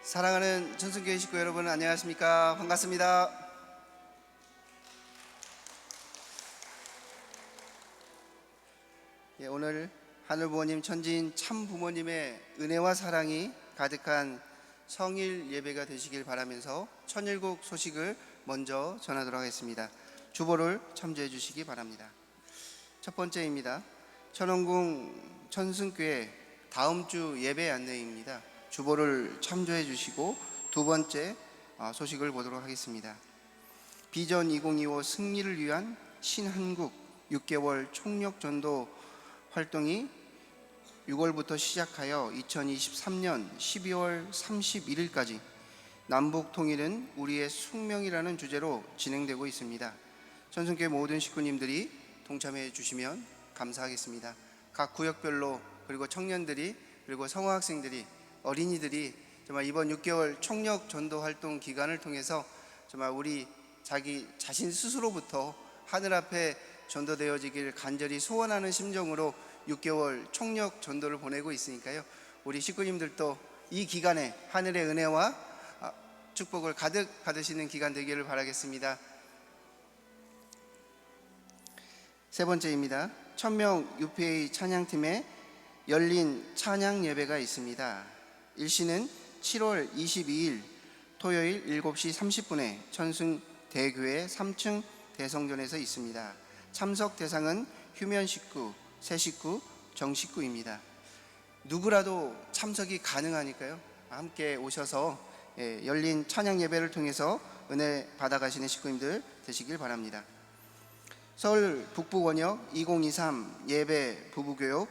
사랑하는 천순교회 식구 여러분, 안녕하십니까? 반갑습니다. 오늘 하늘부모님 천지인 참부모님의 은혜와 사랑이 가득한 성일 예배가 되시길 바라면서 천일국 소식을 먼저 전하도록 하겠습니다. 주보를 참조해 주시기 바랍니다. 첫 번째입니다. 천원궁 천승교회 다음 주 예배 안내입니다. 주보를 참조해 주시고 두 번째 소식을 보도록 하겠습니다. 비전 2025 승리를 위한 신한국 6개월 총력 전도 활동이 6월부터 시작하여 2023년 12월 31일까지 남북 통일은 우리의 숙명이라는 주제로 진행되고 있습니다. 천승교회 모든 식구님들이 동참해 주시면 감사하겠습니다. 각 구역별로, 그리고 청년들이, 그리고 성화학생들이, 어린이들이 정말 이번 6개월 총력 전도 활동 기간을 통해서 정말 우리 자기 자신 스스로부터 하늘 앞에 전도되어지길 간절히 소원하는 심정으로 6개월 총력 전도를 보내고 있으니까요, 우리 식구님들도 이 기간에 하늘의 은혜와 축복을 가득 받으시는 기간 되기를 바라겠습니다. 세 번째입니다. 1000명 UPA 찬양팀의 열린 찬양 예배가 있습니다. 일시는 7월 22일 토요일 7시 30분에 천승대교회 3층 대성전에서 있습니다. 참석 대상은 휴면 식구, 새 식구, 정 식구입니다. 누구라도 참석이 가능하니까요, 함께 오셔서 열린 찬양 예배를 통해서 은혜 받아가시는 식구님들 되시길 바랍니다. 서울 북부원역 2023 예배 부부교육,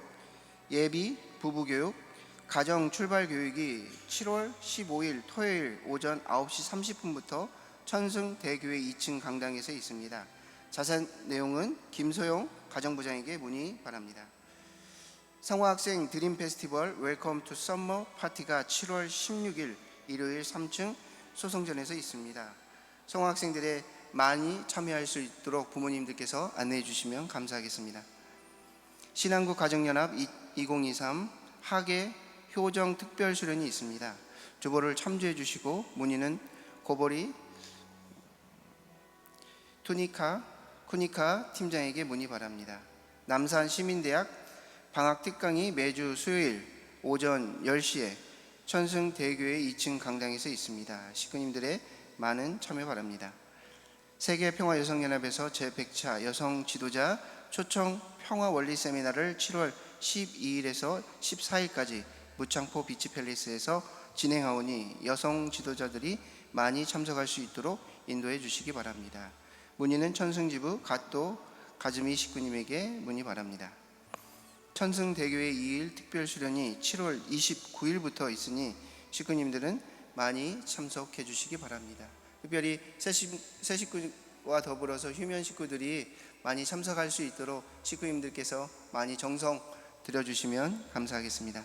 예비 부부교육, 가정 출발 교육이 7월 15일 토요일 오전 9시 30분부터 천승대교회 2층 강당에서 있습니다. 자세한 내용은 김소영 가정부장에게 문의 바랍니다. 성화학생 드림 페스티벌 웰컴 투 썸머 파티가 7월 16일 일요일 3층 소성전에서 있습니다. 성화학생들의 많이 참여할 수 있도록 부모님들께서 안내해 주시면 감사하겠습니다. 신한국 가정연합 2023 하계 효정 특별 수련이 있습니다. 주보를 참조해 주시고 문의는 고보리 쿠니카 팀장에게 문의 바랍니다. 남산 시민대학 방학 특강이 매주 수요일 오전 10시에 천승대교회 2층 강당에서 있습니다. 식구님들의 많은 참여 바랍니다. 세계평화여성연합에서 제100차 여성 지도자 초청 평화원리 세미나를 7월 12일에서 14일까지 무창포 비치팰리스에서 진행하오니 여성 지도자들이 많이 참석할 수 있도록 인도해 주시기 바랍니다. 문의는 천승지부 갓도 가즈미 식구님에게 문의 바랍니다. 천승대교회 2일 특별수련이 7월 29일부터 있으니 식구님들은 많이 참석해 주시기 바랍니다. 특별히 새 식구와 더불어서 휴면 식구들이 많이 참석할 수 있도록 식구님들께서 많이 정성 들여주시면 감사하겠습니다.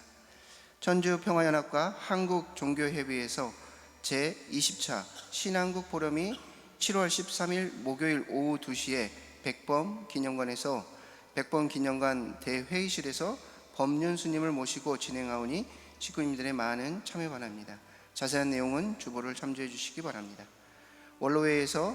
천주평화연합과 한국종교협의회에서 제20차 신한국 포럼이 7월 13일 목요일 오후 2시에 백범 기념관에서 백범 기념관 대회의실에서 법륜스님을 모시고 진행하오니 식구님들의 많은 참여 바랍니다. 자세한 내용은 주보를 참조해 주시기 바랍니다. 원로회에서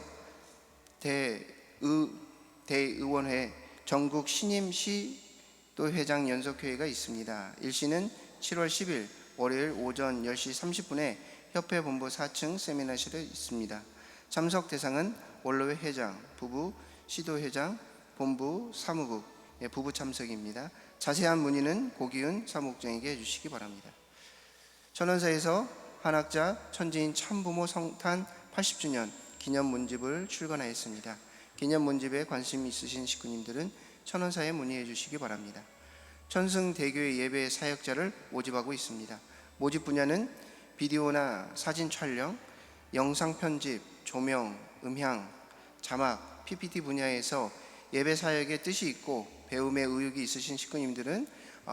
대의원회 전국 신임 시도회장 연석회의가 있습니다. 일시는 7월 10일 월요일 오전 10시 30분에 협회 본부 4층 세미나실에 있습니다. 참석 대상은 원로회 회장, 부부 시도회장, 본부 사무국, 부부 참석입니다. 자세한 문의는 고기훈 사무국장에게 해주시기 바랍니다. 천원사에서 한학자 천지인 참부모 성탄 80주년 기념문집을 출간하였습니다. 기념문집에 관심 있으신 식구님들은 천원사에 문의해 주시기 바랍니다. 천승대교회 예배 사역자를 모집하고 있습니다. 모집 분야는 비디오나 사진 촬영, 영상 편집, 조명, 음향, 자막, PPT 분야에서 예배 사역에 뜻이 있고 배움의 의욕이 있으신 식구님들은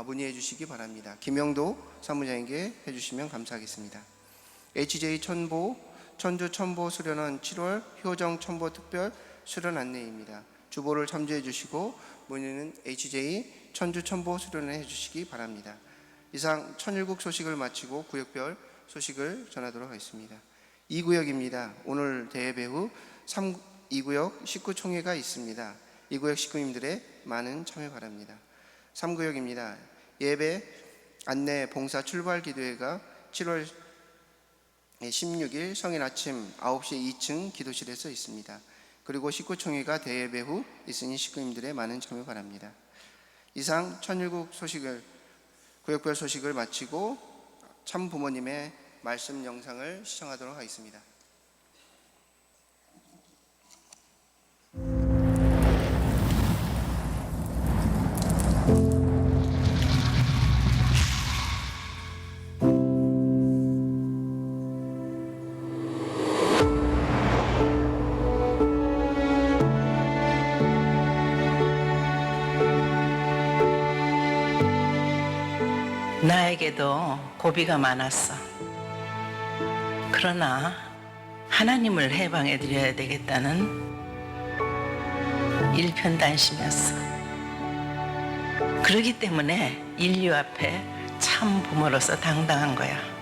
문의해 주시기 바랍니다. 김영도 사무장에게 해주시면 감사하겠습니다. HJ 천주 첨보 수련원 7월 효정 첨보 특별 수련 안내입니다. 주보를 참조해 주시고 문의는 HJ 천주 첨보 수련을 해 주시기 바랍니다. 이상 천일국 소식을 마치고 구역별 소식을 전하도록 하겠습니다. 2구역입니다. 오늘 대회 배후 2구역 식구총회가 있습니다. 2구역 식구님들의 많은 참여 바랍니다. 3구역입니다. 예배 안내 봉사 출발 기도회가 7월 16일 성인 아침 9시 2층 기도실에서 있습니다. 그리고 식구총회가 대회 배후 있으니 식구님들의 많은 참여 바랍니다. 이상 천일국 소식을 구역별 소식을 마치고 참 부모님의 말씀 영상을 시청하도록 하겠습니다. 나에게도 고비가 많았어. 그러나 하나님을 해방해 드려야 되겠다는 일편단심이었어. 그러기 때문에 인류 앞에 참 부모로서 당당한 거야.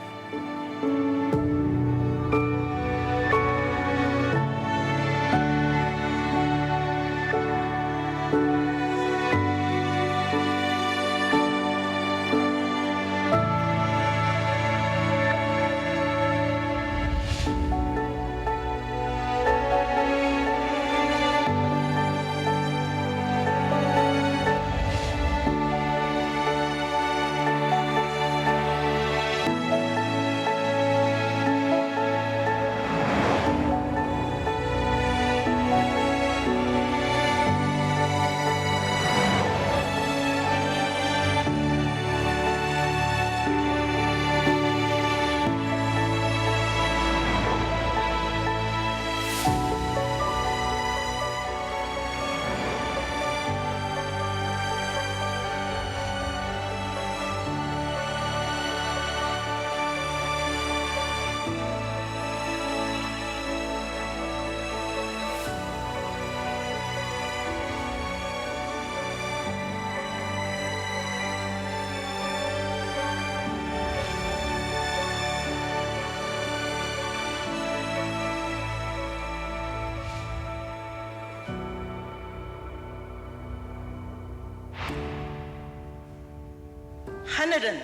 하늘은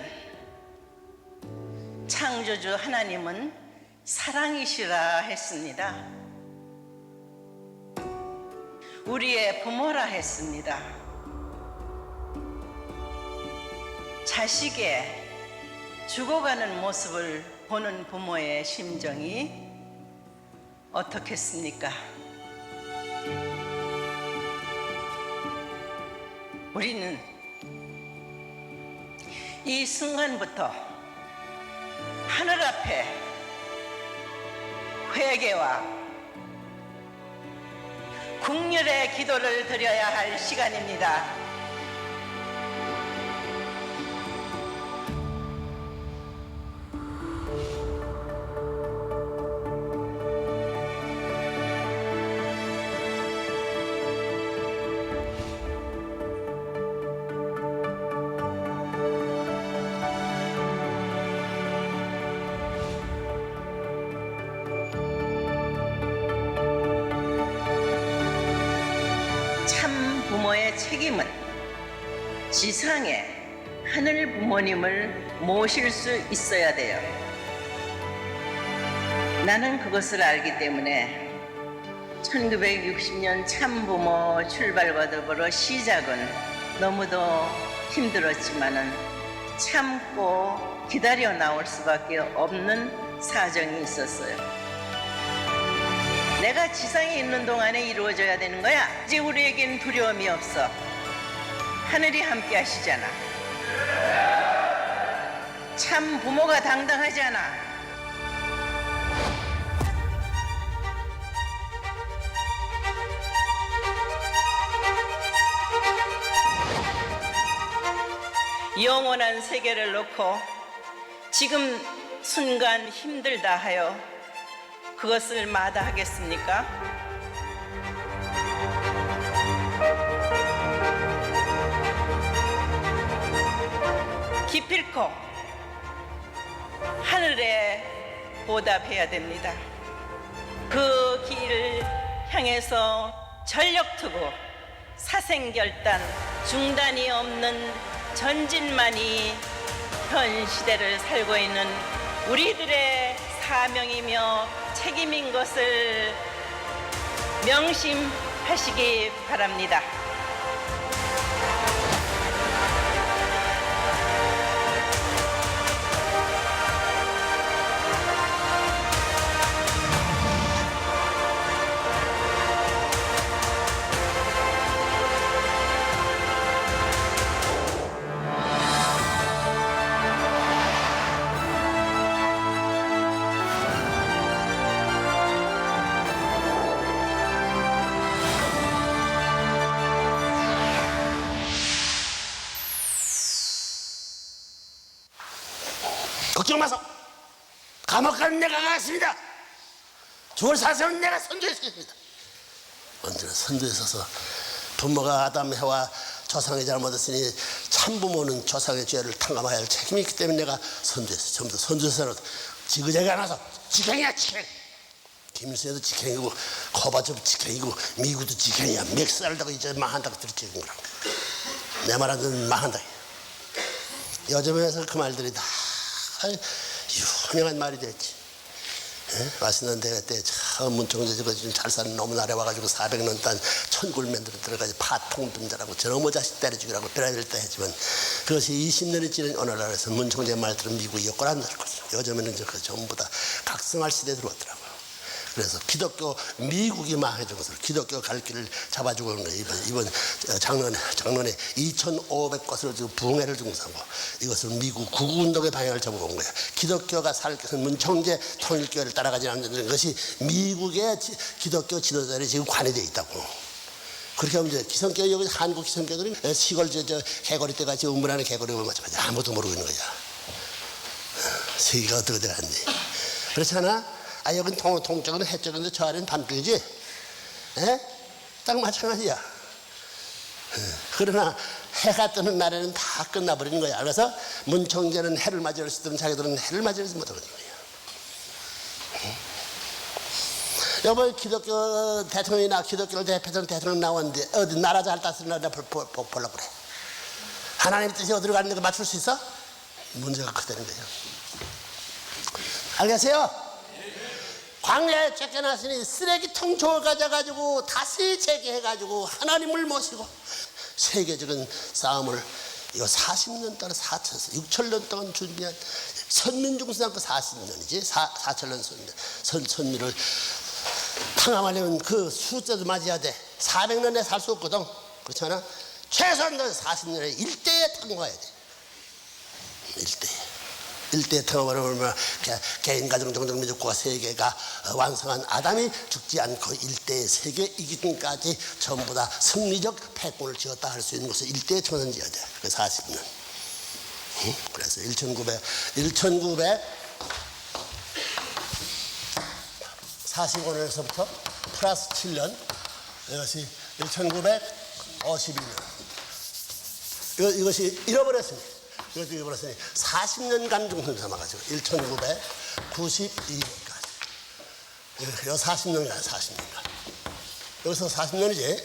창조주 하나님은 사랑이시라 했습니다. 우리의 부모라 했습니다. 자식의 죽어가는 모습을 보는 부모의 심정이 어떻겠습니까? 우리는 이 순간부터 하늘 앞에 회개와 국률의 기도를 드려야 할 시간입니다. 부모의 책임은 지상에 하늘 부모님을 모실 수 있어야 돼요. 나는 그것을 알기 때문에 1960년 참부모 출발과 더불어 시작은 너무도 힘들었지만은 참고 기다려 나올 수밖에 없는 사정이 있었어요. 내가 지상에 있는 동안에 이루어져야 되는 거야. 이제 우리에겐 두려움이 없어. 하늘이 함께 하시잖아. 참 부모가 당당하잖아. 영원한 세계를 놓고 지금 순간 힘들다 하여 그것을 마다하겠습니까? 기필코 하늘에 보답해야 됩니다. 그 길을 향해서 전력투구, 사생결단, 중단이 없는 전진만이 현 시대를 살고 있는 우리들의 사명이며 책임인 것을 명심하시기 바랍니다. 걱정 마소. 감옥 가는 내가 가겠습니다. 죽을 사슴은 내가 선두에 서겠습니다. 언제나 선두에 서서 부모가 아담 해와 조상의 잘못했으니 참부모는 조상의 죄를 탕감해야 할 책임이 있기 때문에 내가 선두에서 전부 다 선두에서 지그재그 안 와서 직행이야 직행. 김일성도 직행이고 코바초프 직행이고 미국도 직행이야. 맥살다고 이제 망한다고 들었지. 내 말 안 듣는 망한다. 요즘에서 그 말들이 다 훌륭한 말이 됐지. 맛있는 데가 때 문청재 저거 지금 잘 사는 놈 나라에 와가지고 400년 단 천굴맨들을 들어가지고 파통분자라고 저놈의 자식 때려주기라고 별의별 때 했지만 그것이 20년이 지난 오늘날에서 문청재 말들은 미국이 역권한 날 거죠. 요즘에는 그 전부 다 각성할 시대에 들어왔더라고요. 그래서 기독교 미국이 망해준 것을 기독교 갈 길을 잡아주고 있는 거예요. 이번 작년에 2,500곳을 지금 부흥회를 중상하고 이것을 미국 구구운동의 방향을 잡아온 거예요. 기독교가 살 것은 문청재 통일교회를 따라가지 않는 것이 미국의 기독교 지도자들이 지금 관여되어 있다고. 그렇게 하면 이제 기성교 여기 한국 기성교들이 시골 저 개거리 때가 지금 음문하는 개거리를 마찬가지 아무도 모르고 있는 거야. 세계가 어떻게 돼갔니? 그렇잖아. 여긴 동쪽은 해쪽인데 저 아래는 밤중이지? 딱 마찬가지야. 그러나 해가 뜨는 날에는 다 끝나버리는 거야. 그래서 문청재는 해를 맞이할 수 있던 자기들은 해를 맞이하지 못하는 거야. 여보 기독교 대통령이나 기독교를 대표하는 대통령 나왔는데 어디 나라 잘 다스리는 나라 보려고 그래. 하나님 뜻이 어디로 가는지 맞출 수 있어? 문제가 크다는 거예요. 알겠어요? 광야에 쫓겨났으니 쓰레기통 주워 가져가지고 다시 재개해가지고 하나님을 모시고 세계적인 싸움을 이거 40년 동안 6천년 동안 준비한 선민중상 그 40년이지 4천년 선민을 탕감하려면 그 숫자도 맞아야 돼. 400년에 살 수 없거든. 그렇잖아. 최소한 40년에 일대에 탕감해야 돼. 일대에 탕감을 하면 개인 가정 정정민족국가 세계가 완성한 아담이 죽지 않고 일대의 세계 이기든까지 전부 다 승리적 패권을 지었다 할 수 있는 것을 일대에 천원지어야 돼. 그 40년. 그래서 1945년에서부터 플러스 7년 이것이 1952년 이것이 잃어버렸습니다. 그래서 잃어버렸으니 40년간 정도 삼아가지고 1992년까지 여기 40년간 40년간 여기서 40년이지.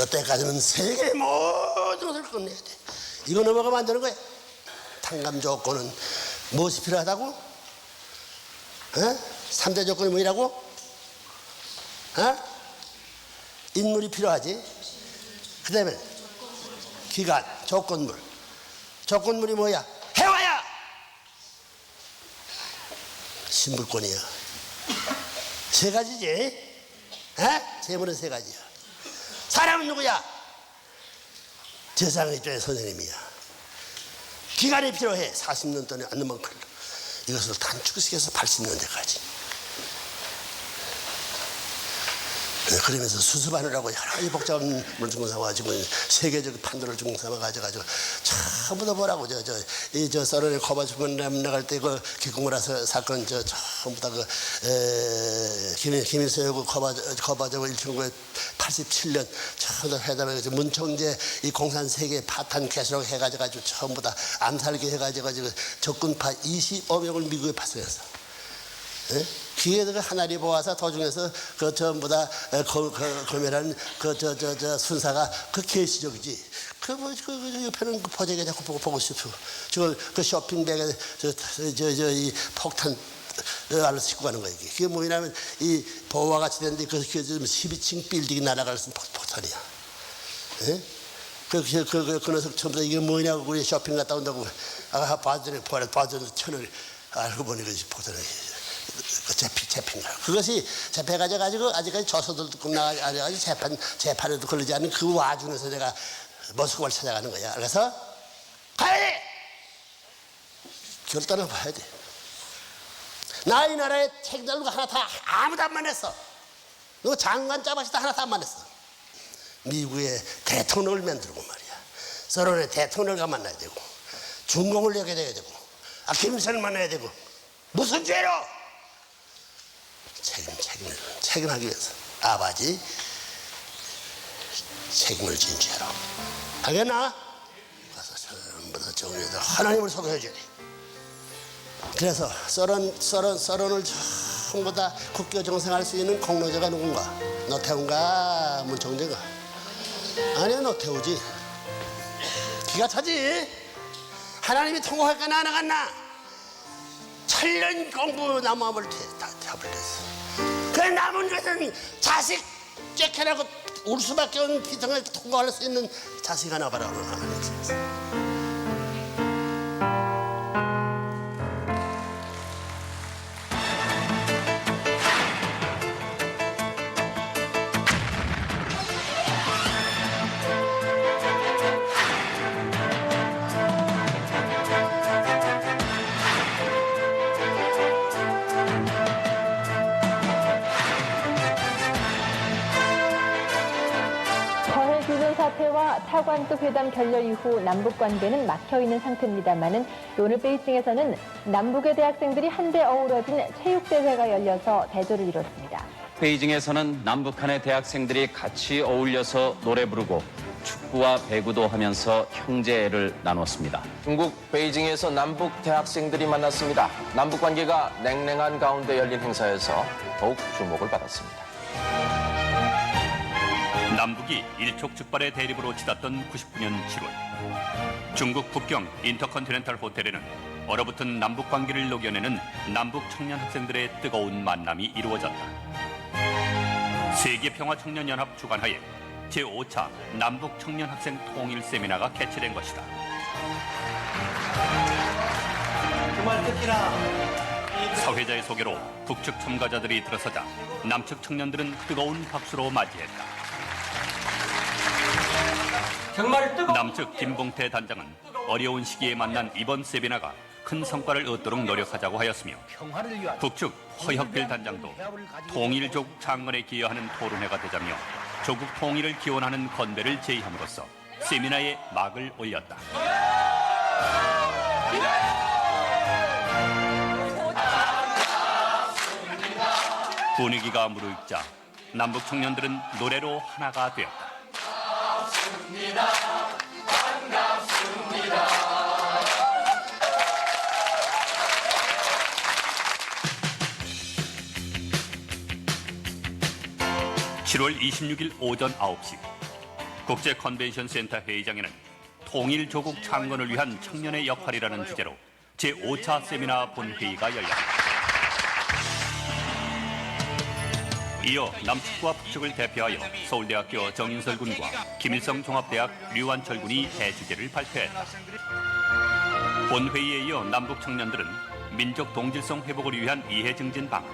이때까지는 세계 모든 것을 끝내야 돼. 이거 넘어가면 안 되는 거야. 탕감 조건은 무엇이 필요하다고? 3대 조건이 뭐라고? 인물이 필요하지. 그 다음에 기간, 조건물. 조건물이 뭐야? 해와야! 신불권이야. 세 가지지? 재물은 세 가지야. 사람은 누구야? 재상의 입장의 선생님이야. 기간이 필요해. 40년 동안 앉는 만큼. 이것을 단축시켜서 80년대까지. 그러면서 수습하느라고 여러 가지 복잡한 물 중고 삼아가지고 세계적 판도를 중고 삼아가지고 전부 다 뭐라고 저 서른에 거바주문 나갈 때 그 기국문화 사건 전부 다 김일성하고 거바주고 1987년 전부 다 회담해 문청재 이 공산 세계 파탄 개수라고 해가지고 전부 다 암살기 해가지고 적군파 25명을 미국에 파송했어. 예? 기계들 하나리 보아서 도중에서 그 전부 다 검열한 순사가 그 계시적이지. 그 옆에는 그 포장에 자꾸 보고 싶어. 그 쇼핑백에 이 폭탄 알로 싣고 가는 거야. 그게 뭐냐면 이 보호와 같이 되는데 그 12층 빌딩이 날아갈 수 있는 폭탄이야. 예? 그 녀석 전부 다 이게 뭐냐고 우리 쇼핑 갔다 온다고 봐주는 천을 알고 보니 그 폭탄이. 잡힌 거야. 그것이 잡혀가지고 아직까지 조서들도 끝나가지고 재판에도 걸리지 않는 그 와중에서 내가 모스크바를 찾아가는 거야. 그래서 가야 돼. 결단을 봐야 돼. 나 이 나라에 책들고 하나 다 아무도 안 만났어. 너 장관 짜바시도 하나 다 안 만났어. 미국의 대통령을 만들고 말이야. 서론의 대통령을 만나야 되고 중공을 여겨야 되고 김일성을 만나야 되고 무슨 죄로? 책임하기 위해서 아버지 책임을 진 죄로 알겠나? 가서 전부 다 정리해서 하나님을 소개해줘야 돼. 그래서 서론을 전부 다 국교 정상할 수 있는 공로자가 누군가? 노태우인가? 문청재가? 아니야, 노태우지. 기가 차지. 하나님이 통곡할까나 안 하겠나? 8년 공부 남아볼 때 다 잡을랬어. 그 남은 것은 자식 쬐켜라고 울 수밖에 없는 비통을 통과할 수 있는 자식 하나 바라고 하면서. 사태와 타관급 회담 결렬 이후 남북 관계는 막혀 있는 상태입니다만은 오늘 베이징에서는 남북의 대학생들이 한데 어우러진 체육대회가 열려서 대조를 이뤘습니다. 베이징에서는 남북한의 대학생들이 같이 어울려서 노래 부르고 축구와 배구도 하면서 형제애를 나눴습니다. 중국 베이징에서 남북 대학생들이 만났습니다. 남북 관계가 냉랭한 가운데 열린 행사에서 더욱 주목을 받았습니다. 남북이 일촉즉발의 대립으로 치닫던 99년 7월 중국 북경 인터컨티넨탈 호텔에는 얼어붙은 남북 관계를 녹여내는 남북 청년 학생들의 뜨거운 만남이 이루어졌다. 세계평화청년연합 주관하에 제5차 남북 청년 학생 통일 세미나가 개최된 것이다. 사회자의 소개로 북측 참가자들이 들어서자 남측 청년들은 뜨거운 박수로 맞이했다. 남측 김봉태 단장은 어려운 시기에 만난 이번 세미나가 큰 성과를 얻도록 노력하자고 하였으며 북측 허혁필 단장도 통일조국 창건에 기여하는 토론회가 되자며 조국 통일을 기원하는 건배를 제의함으로써 세미나에 막을 올렸다. 분위기가 무르익자 남북 청년들은 노래로 하나가 되었다. 반갑습니다. 7월 26일 오전 9시 국제 컨벤션 센터 회의장에는 통일 조국 창건을 위한 청년의 역할이라는 주제로 제5차 세미나 본회의가 열렸다. 이어 남측과 북측을 대표하여 서울대학교 정인설 군과 김일성 종합대학 류완철 군이 대주제를 발표했다. 본회의에 이어 남북 청년들은 민족 동질성 회복을 위한 이해 증진 방안,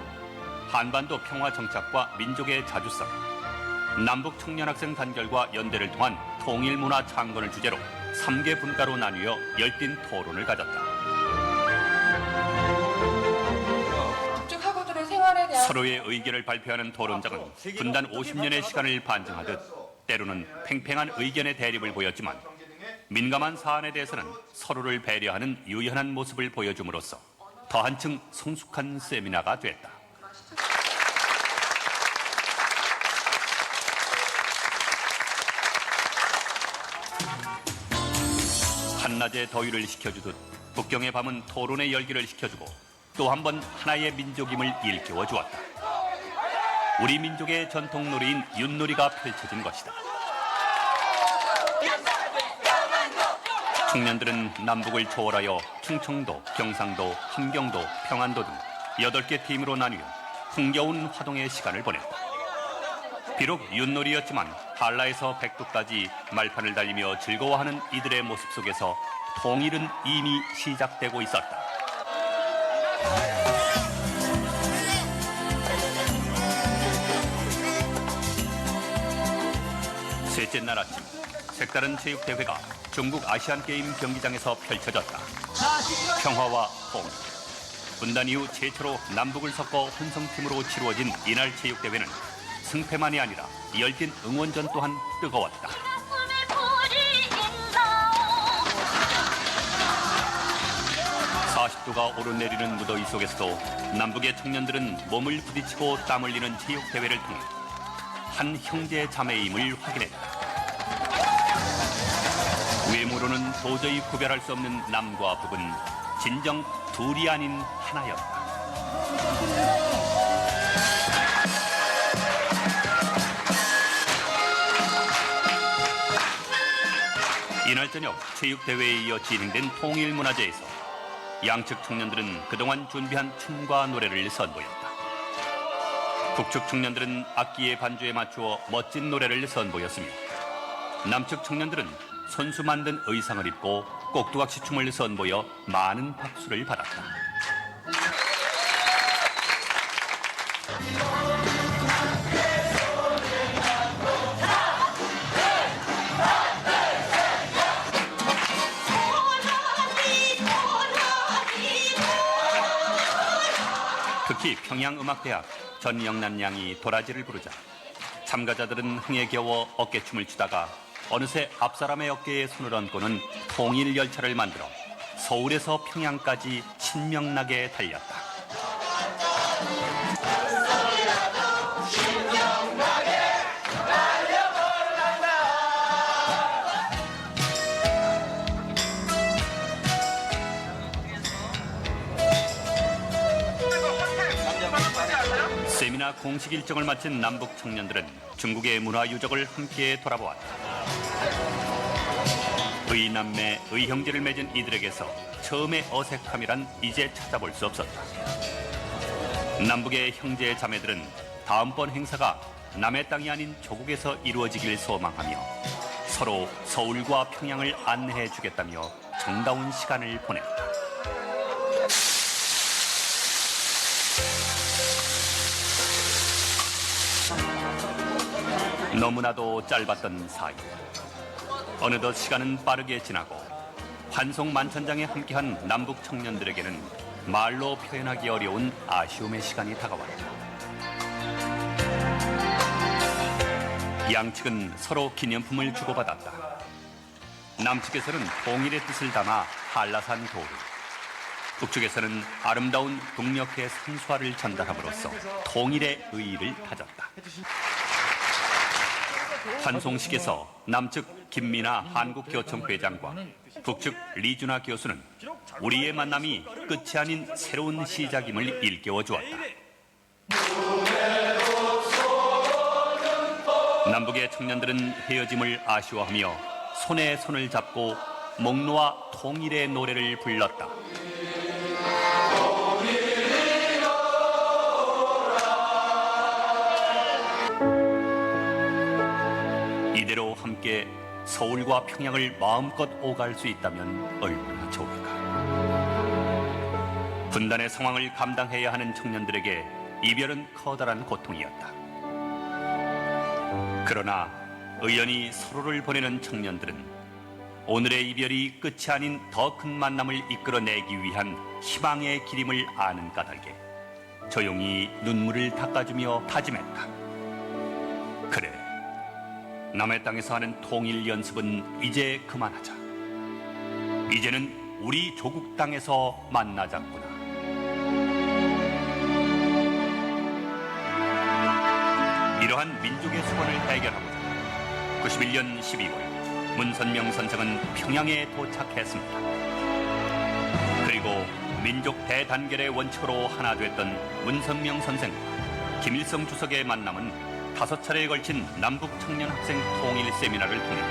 한반도 평화 정착과 민족의 자주성, 남북 청년 학생 단결과 연대를 통한 통일 문화 창건을 주제로 3개 분과로 나뉘어 열띤 토론을 가졌다. 북측 학우들의 생활에 대한 서로의 의견을 발표하는 토론장은 분단 50년의 시간을 반증하듯 때로는 팽팽한 의견의 대립을 보였지만 민감한 사안에 대해서는 서로를 배려하는 유연한 모습을 보여줌으로써 더 한층 성숙한 세미나가 됐다. 한낮의 더위를 식혀주듯 북경의 밤은 토론의 열기를 식혀주고 또 한 번 하나의 민족임을 일깨워 주었다. 우리 민족의 전통 놀이인 윷놀이가 펼쳐진 것이다. 청년들은 남북을 초월하여 충청도, 경상도, 함경도, 평안도 등 8개 팀으로 나뉘어 흥겨운 화동의 시간을 보냈다. 비록 윷놀이였지만 한라에서 백두까지 말판을 달리며 즐거워하는 이들의 모습 속에서 통일은 이미 시작되고 있었다. 셋째 날 아침, 색다른 체육대회가 중국 아시안게임 경기장에서 펼쳐졌다. 평화와 통일, 분단 이후 최초로 남북을 섞어 혼성팀으로 치루어진 이날 체육대회는 승패만이 아니라 열띤 응원전 또한 뜨거웠다. 40도가 오르내리는 무더위 속에서도 남북의 청년들은 몸을 부딪히고 땀 흘리는 체육대회를 통해 한 형제 자매임을 확인했다. 외모로는 도저히 구별할 수 없는 남과 북은 진정 둘이 아닌 하나였다. 이날 저녁 체육대회에 이어 진행된 통일문화제에서 양측 청년들은 그동안 준비한 춤과 노래를 선보였다. 북측 청년들은 악기의 반주에 맞추어 멋진 노래를 선보였으며 남측 청년들은 손수 만든 의상을 입고 꼭두각시 춤을 선보여 많은 박수를 받았다. 특히 평양음악대학 전영란 양이 도라지를 부르자 참가자들은 흥에 겨워 어깨춤을 추다가 어느새 앞사람의 어깨에 손을 얹고는 통일 열차를 만들어 서울에서 평양까지 신명나게 달렸다. 세미나 공식 일정을 마친 남북 청년들은 중국의 문화 유적을 함께 돌아보았다. 의남매, 의형제를 맺은 이들에게서 처음의 어색함이란 이제 찾아볼 수 없었다. 남북의 형제 자매들은 다음번 행사가 남의 땅이 아닌 조국에서 이루어지길 소망하며 서로 서울과 평양을 안내해 주겠다며 정다운 시간을 보냈다. 너무나도 짧았던 사이. 어느덧 시간은 빠르게 지나고 환송만천장에 함께한 남북 청년들에게는 말로 표현하기 어려운 아쉬움의 시간이 다가왔다. 양측은 서로 기념품을 주고받았다. 남측에서는 통일의 뜻을 담아 한라산 도를, 북측에서는 아름다운 북녘의 산수화를 전달함으로써 통일의 의의를 다졌다. 환송식에서 남측 김민아 한국교청회장과 북측 리준하 교수는 우리의 만남이 끝이 아닌 새로운 시작임을 일깨워 주었다. 남북의 청년들은 헤어짐을 아쉬워하며 손에 손을 잡고 목놓아 통일의 노래를 불렀다. 이대로 함께 서울과 평양을 마음껏 오갈 수 있다면 얼마나 좋을까. 분단의 상황을 감당해야 하는 청년들에게 이별은 커다란 고통이었다. 그러나 의연히 서로를 보내는 청년들은 오늘의 이별이 끝이 아닌 더 큰 만남을 이끌어내기 위한 희망의 길임을 아는 까닭에 조용히 눈물을 닦아주며 다짐했다. 그래, 남의 땅에서 하는 통일 연습은 이제 그만하자. 이제는 우리 조국 땅에서 만나자꾸나. 이러한 민족의 수건을 해결하고자 91년 12월 문선명 선생은 평양에 도착했습니다. 그리고 민족 대단결의 원칙으로 하나 됐던 문선명 선생과 김일성 주석의 만남은 5차례에 걸친 남북 청년 학생 통일 세미나를 통해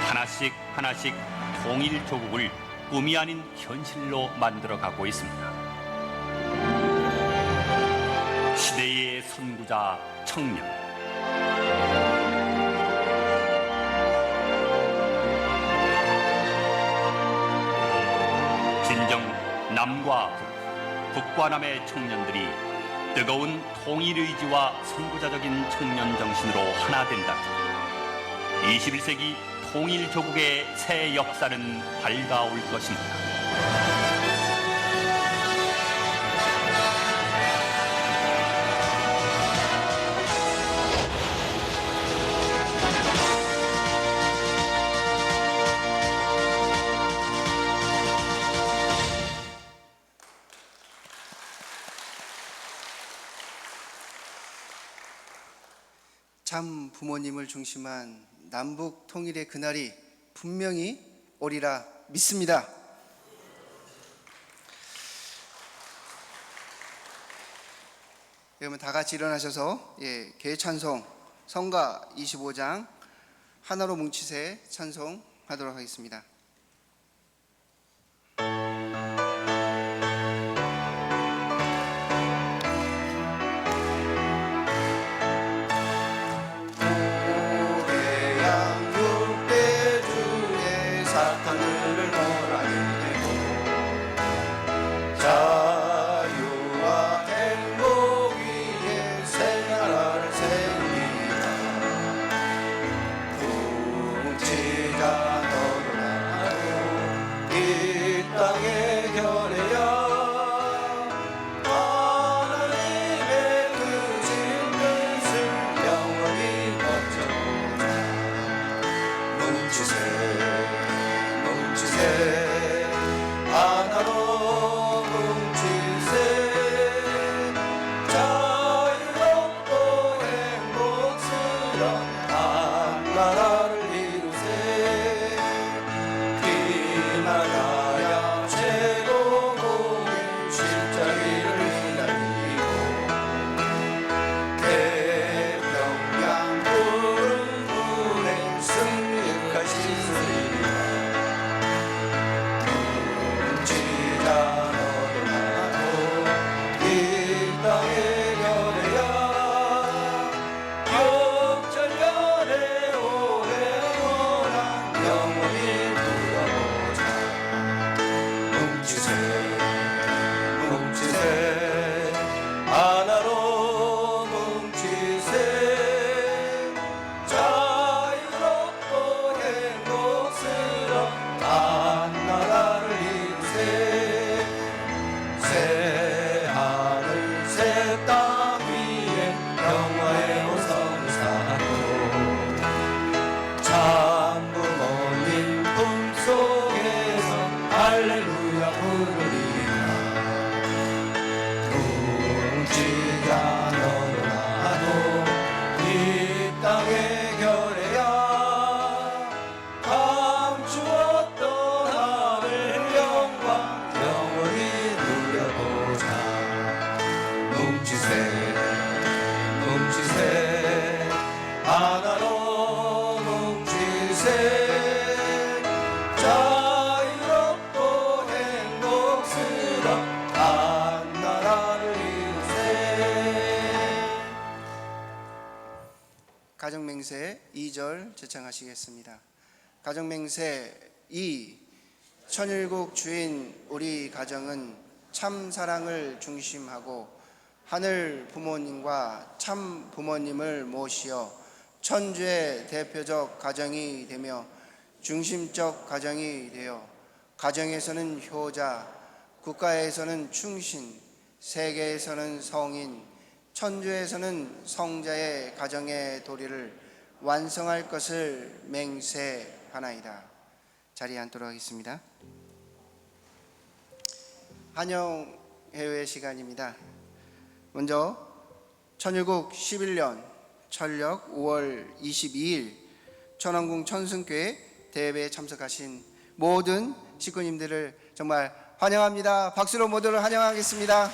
하나씩 하나씩 통일 조국을 꿈이 아닌 현실로 만들어가고 있습니다. 시대의 선구자 청년. 진정 남과 북과 남의 청년들이 뜨거운 통일의지와 선구자적인 청년 정신으로 하나 된다면 21세기 통일조국의 새 역사는 밝아올 것입니다. 참 부모님을 중심한 남북 통일의 그날이 분명히 오리라 믿습니다. 그러면 다 같이 일어나셔서 개찬송 성가 25장 하나로 뭉치세 찬송하도록 하겠습니다. 가정맹세 2절 제창하시겠습니다. 가정맹세 2. 천일국 주인 우리 가정은 참 사랑을 중심하고 하늘 부모님과 참 부모님을 모시어 천주의 대표적 가정이 되며 중심적 가정이 되어 가정에서는 효자, 국가에서는 충신, 세계에서는 성인, 천주에서는 성자의 가정의 도리를 완성할 것을 맹세하나이다. 자리에 앉도록 하겠습니다. 한영 회회 시간입니다. 먼저 천일국 11년 철력 5월 22일 천왕궁 천승교회 대회에 참석하신 모든 식구님들을 정말 환영합니다. 박수로 모두를 환영하겠습니다.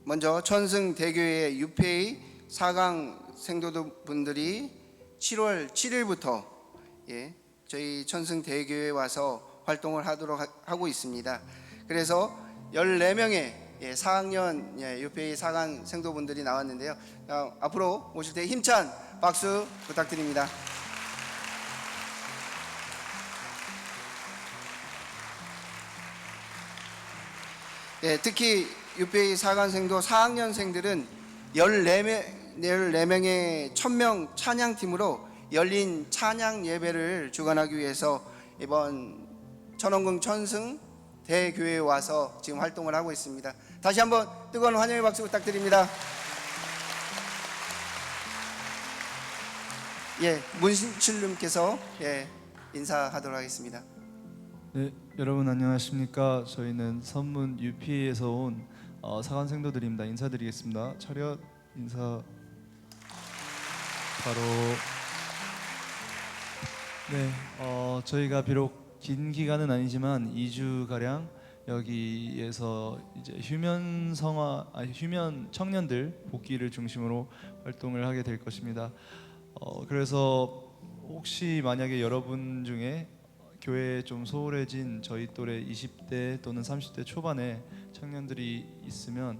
먼저 천승대교회 유페이 4강 생도분들이 7월 7일부터 저희 천승대교회에 와서 활동을 하도록 하고 있습니다. 그래서 14명의 4학년 유페이 4강 생도분들이 나왔는데요. 앞으로 오실 때 힘찬 박수 부탁드립니다. 특히 유페이 4강생도 4학년생들은 14명의 1000명 찬양팀으로 열린 찬양 예배를 주관하기 위해서 이번 천왕궁 천승 대교회에 와서 지금 활동을 하고 있습니다. 다시 한번 뜨거운 환영의 박수 부탁드립니다. 문신칠님께서 인사하도록 하겠습니다. 네, 여러분 안녕하십니까? 저희는 선문 UP에서 온 사관생도들입니다. 인사드리겠습니다. 차렷 인사. 바로 저희가 비록 긴 기간은 아니지만 2주 가량 여기에서 이제 휴면 청년들 복귀를 중심으로 활동을 하게 될 것입니다. 그래서 혹시 만약에 여러분 중에 교회에 좀 소홀해진 저희 또래 20대 또는 30대 초반의 청년들이 있으면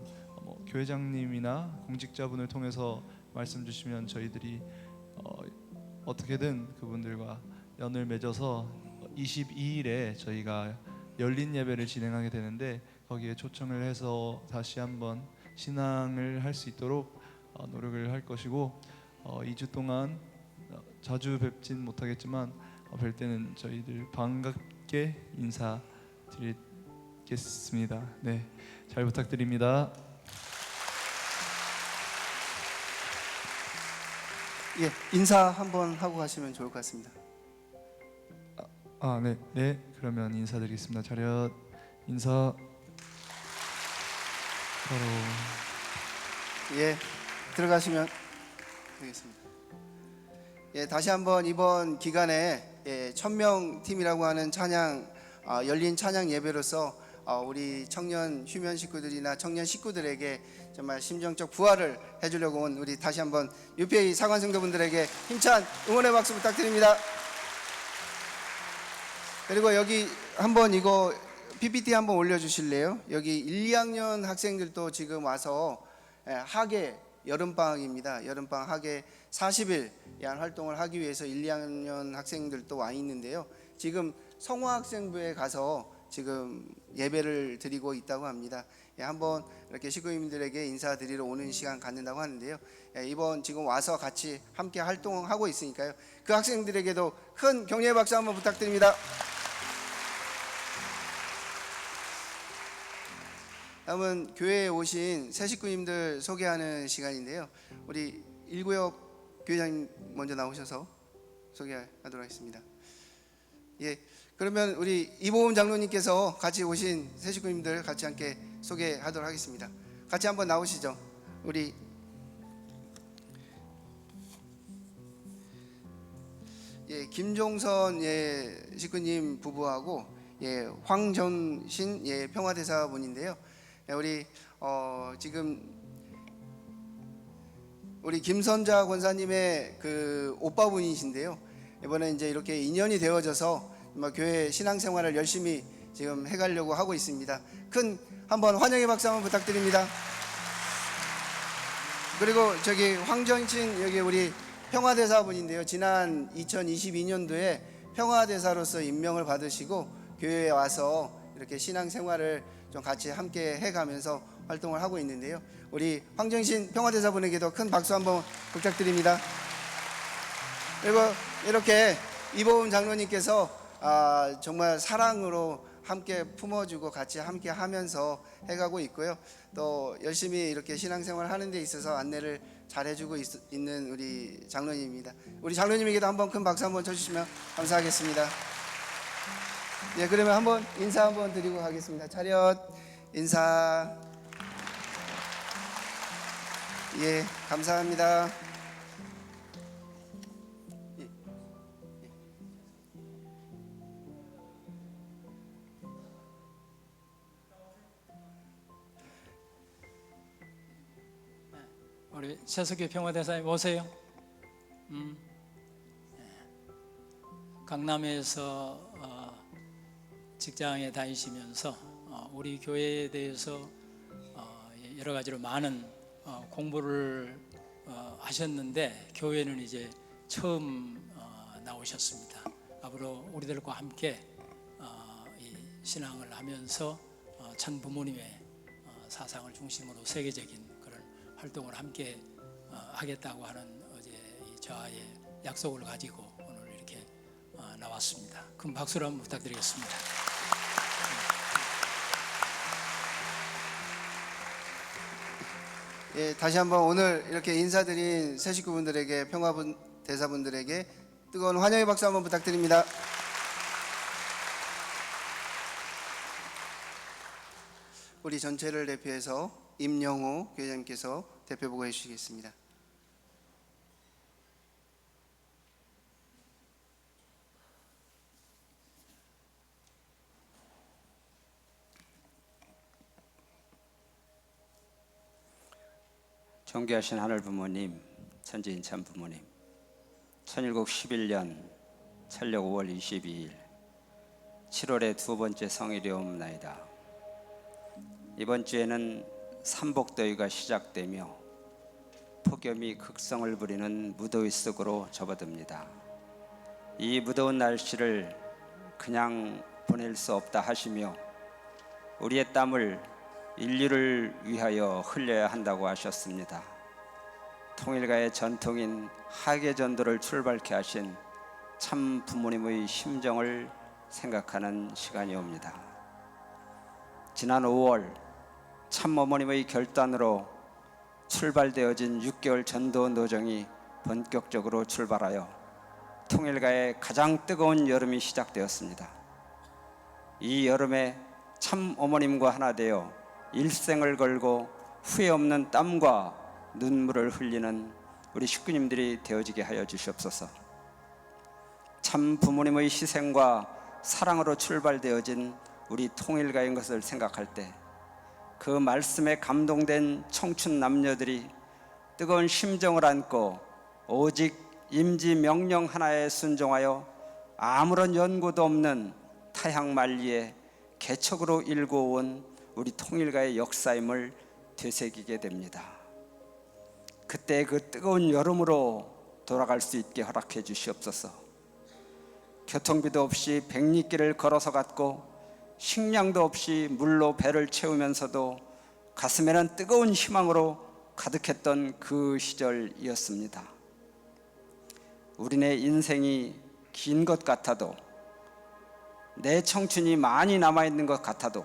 교회장님이나 공직자분을 통해서 말씀 주시면 저희들이 어떻게든 그분들과 연을 맺어서 22일에 저희가 열린 예배를 진행하게 되는데 거기에 초청을 해서 다시 한번 신앙을 할 수 있도록 노력을 할 것이고 2주 동안 자주 뵙진 못하겠지만 뵐 때는 저희들 반갑게 인사드리겠습니다. 네, 잘 부탁드립니다. 인사 한번 하고 가시면 좋을 것 같습니다. 네, 그러면 인사드리겠습니다. 차렷 인사. 바로 들어가시면 되겠습니다. 다시 한번 이번 기간에 1000명 팀이라고 하는 찬양 열린 찬양 예배로서 우리 청년 휴면 식구들이나 청년 식구들에게 정말 심정적 부활을 해주려고 온 우리 다시 한번 유페이 사관생도분들에게 힘찬 응원의 박수 부탁드립니다. 그리고 여기 한번 이거 PPT 한번 올려주실래요? 여기 1, 2학년 학생들도 지금 와서 학예 여름방학입니다. 여름방학 학예 40일 야한 활동을 하기 위해서 1, 2학년 학생들도 와 있는데요. 지금 성화학생부에 가서 지금 예배를 드리고 있다고 합니다. 한번 이렇게 식구님들에게 인사드리러 오는 시간 갖는다고 하는데요. 이번 지금 와서 같이 함께 활동하고 있으니까요. 그 학생들에게도 큰 격려의 박수 한번 부탁드립니다. 다음은 교회에 오신 새 식구님들 소개하는 시간인데요. 우리 일구역 교회장님 먼저 나오셔서 소개하도록 하겠습니다. 그러면 우리 이보음 장로님께서 같이 오신 새 식구님들 같이 함께 소개하도록 하겠습니다. 같이 한번 나오시죠. 우리 김종선 식구님 부부하고 황전신 평화대사분인데요. 우리 지금 우리 김선자 권사님의 그 오빠분이신데요. 이번에 이제 이렇게 인연이 되어져서 교회 신앙생활을 열심히 지금 해가려고 하고 있습니다. 큰 한번 환영의 박수 한번 부탁드립니다. 그리고 저기 황전신 여기 우리 평화대사분인데요. 지난 2022년도에 평화대사로서 임명을 받으시고 교회에 와서 이렇게 신앙생활을 좀 같이 함께 해가면서 활동을 하고 있는데요. 우리 황정신 평화대사분에게도 큰 박수 한번 부탁드립니다. 그리고 이렇게 이보음 장로님께서 정말 사랑으로 함께 품어주고 같이 함께 하면서 해가고 있고요. 또 열심히 이렇게 신앙생활 하는 데 있어서 안내를 잘 해주고 있는 우리 장로님입니다. 우리 장로님에게도 한번 큰 박수 한번 쳐주시면 감사하겠습니다. 예, 그러면 한번 인사 한번 드리고 가겠습니다. 차렷 인사. 예, 감사합니다. 우리 최석규 평화대사님 오세요. 강남에서 직장에 다니시면서 우리 교회에 대해서 여러 가지로 많은 공부를 하셨는데 교회는 이제 처음 나오셨습니다. 앞으로 우리들과 함께 이 신앙을 하면서 천 부모님의 사상을 중심으로 세계적인 그런 활동을 함께 하겠다고 하는 어제 저와의 약속을 가지고 오늘 이렇게 나왔습니다. 큰 박수를 한번 부탁드리겠습니다. 예, 다시 한번 오늘 이렇게 인사드린 새 식구분들에게 평화분 대사분들에게 뜨거운 환영의 박수 한번 부탁드립니다. 우리 전체를 대표해서 임영호 교회장님께서 대표 보고해 주시겠습니다. 존귀하신 하늘 부모님, 천지인 참 부모님, 천일국 11년 천력 5월 22일 7월의 두 번째 성일이옵나이다. 이번 주에는 삼복더위가 시작되며 폭염이 극성을 부리는 무더위 속으로 접어듭니다. 이 무더운 날씨를 그냥 보낼 수 없다 하시며 우리의 땀을 인류를 위하여 흘려야 한다고 하셨습니다. 통일가의 전통인 하계전도를 출발케 하신 참 부모님의 심정을 생각하는 시간이옵니다. 지난 5월 참 어머님의 결단으로 출발되어진 6개월 전도 노정이 본격적으로 출발하여 통일가의 가장 뜨거운 여름이 시작되었습니다. 이 여름에 참 어머님과 하나 되어 일생을 걸고 후회 없는 땀과 눈물을 흘리는 우리 식구님들이 되어지게 하여 주시옵소서. 참 부모님의 희생과 사랑으로 출발되어진 우리 통일가인 것을 생각할 때 그 말씀에 감동된 청춘 남녀들이 뜨거운 심정을 안고 오직 임지 명령 하나에 순종하여 아무런 연고도 없는 타향만리에 개척으로 일궈온 우리 통일가의 역사임을 되새기게 됩니다. 그때 그 뜨거운 여름으로 돌아갈 수 있게 허락해 주시옵소서. 교통비도 없이 백리길을 걸어서 갔고 식량도 없이 물로 배를 채우면서도 가슴에는 뜨거운 희망으로 가득했던 그 시절이었습니다. 우리네 인생이 긴 것 같아도 내 청춘이 많이 남아있는 것 같아도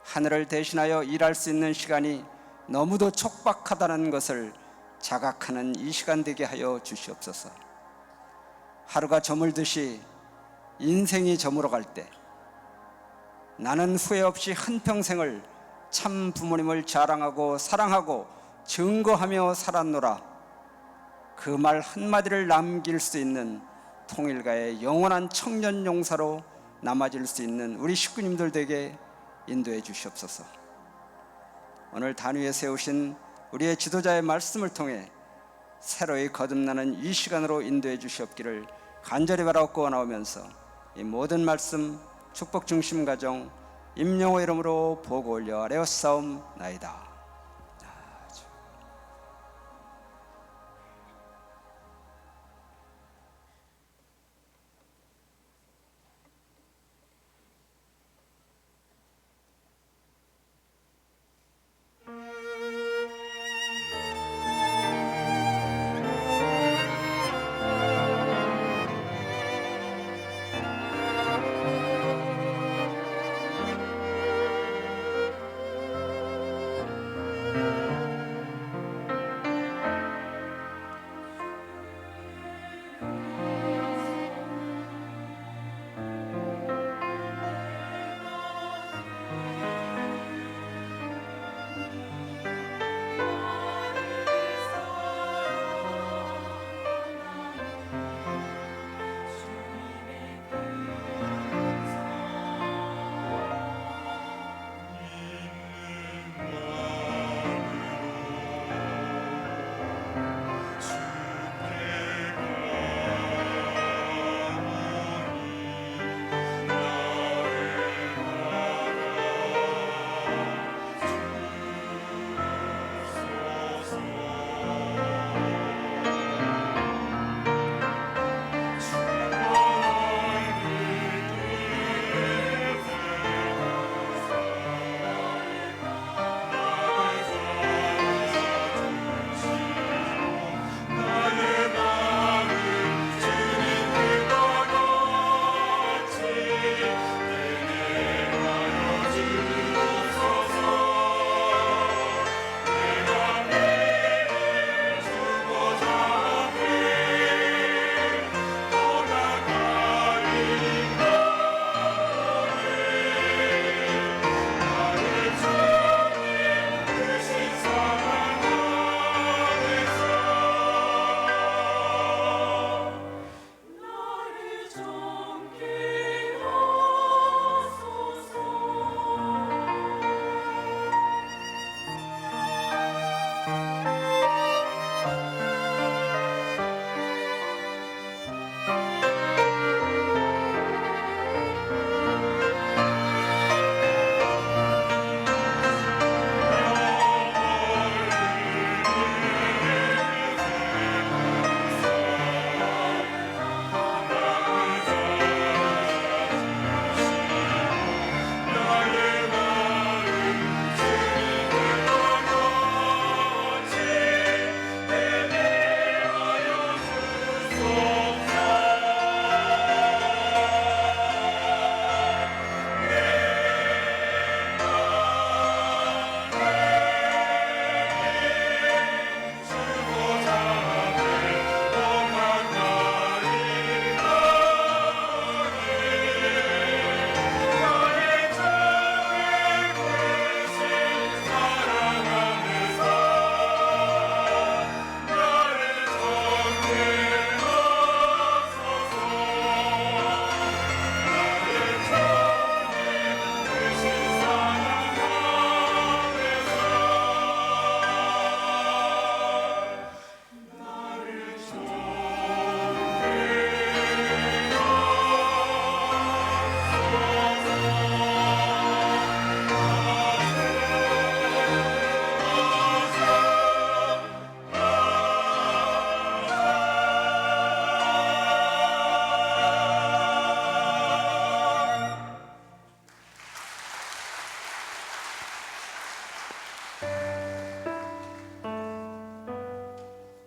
하늘을 대신하여 일할 수 있는 시간이 너무도 촉박하다는 것을 자각하는 이 시간 되게 하여 주시옵소서. 하루가 저물듯이 인생이 저물어 갈 때 나는 후회 없이 한평생을 참 부모님을 자랑하고 사랑하고 증거하며 살았노라, 그 말 한마디를 남길 수 있는 통일가의 영원한 청년 용사로 남아질 수 있는 우리 식구님들 되게 인도해 주시옵소서. 오늘 단위에 세우신 우리의 지도자의 말씀을 통해 새로이 거듭나는 이 시간으로 인도해 주시옵기를 간절히 바라고 나오면서 이 모든 말씀 축복 중심 가정 임영호 이름으로 보고 올려 아뢰었사옵나이다.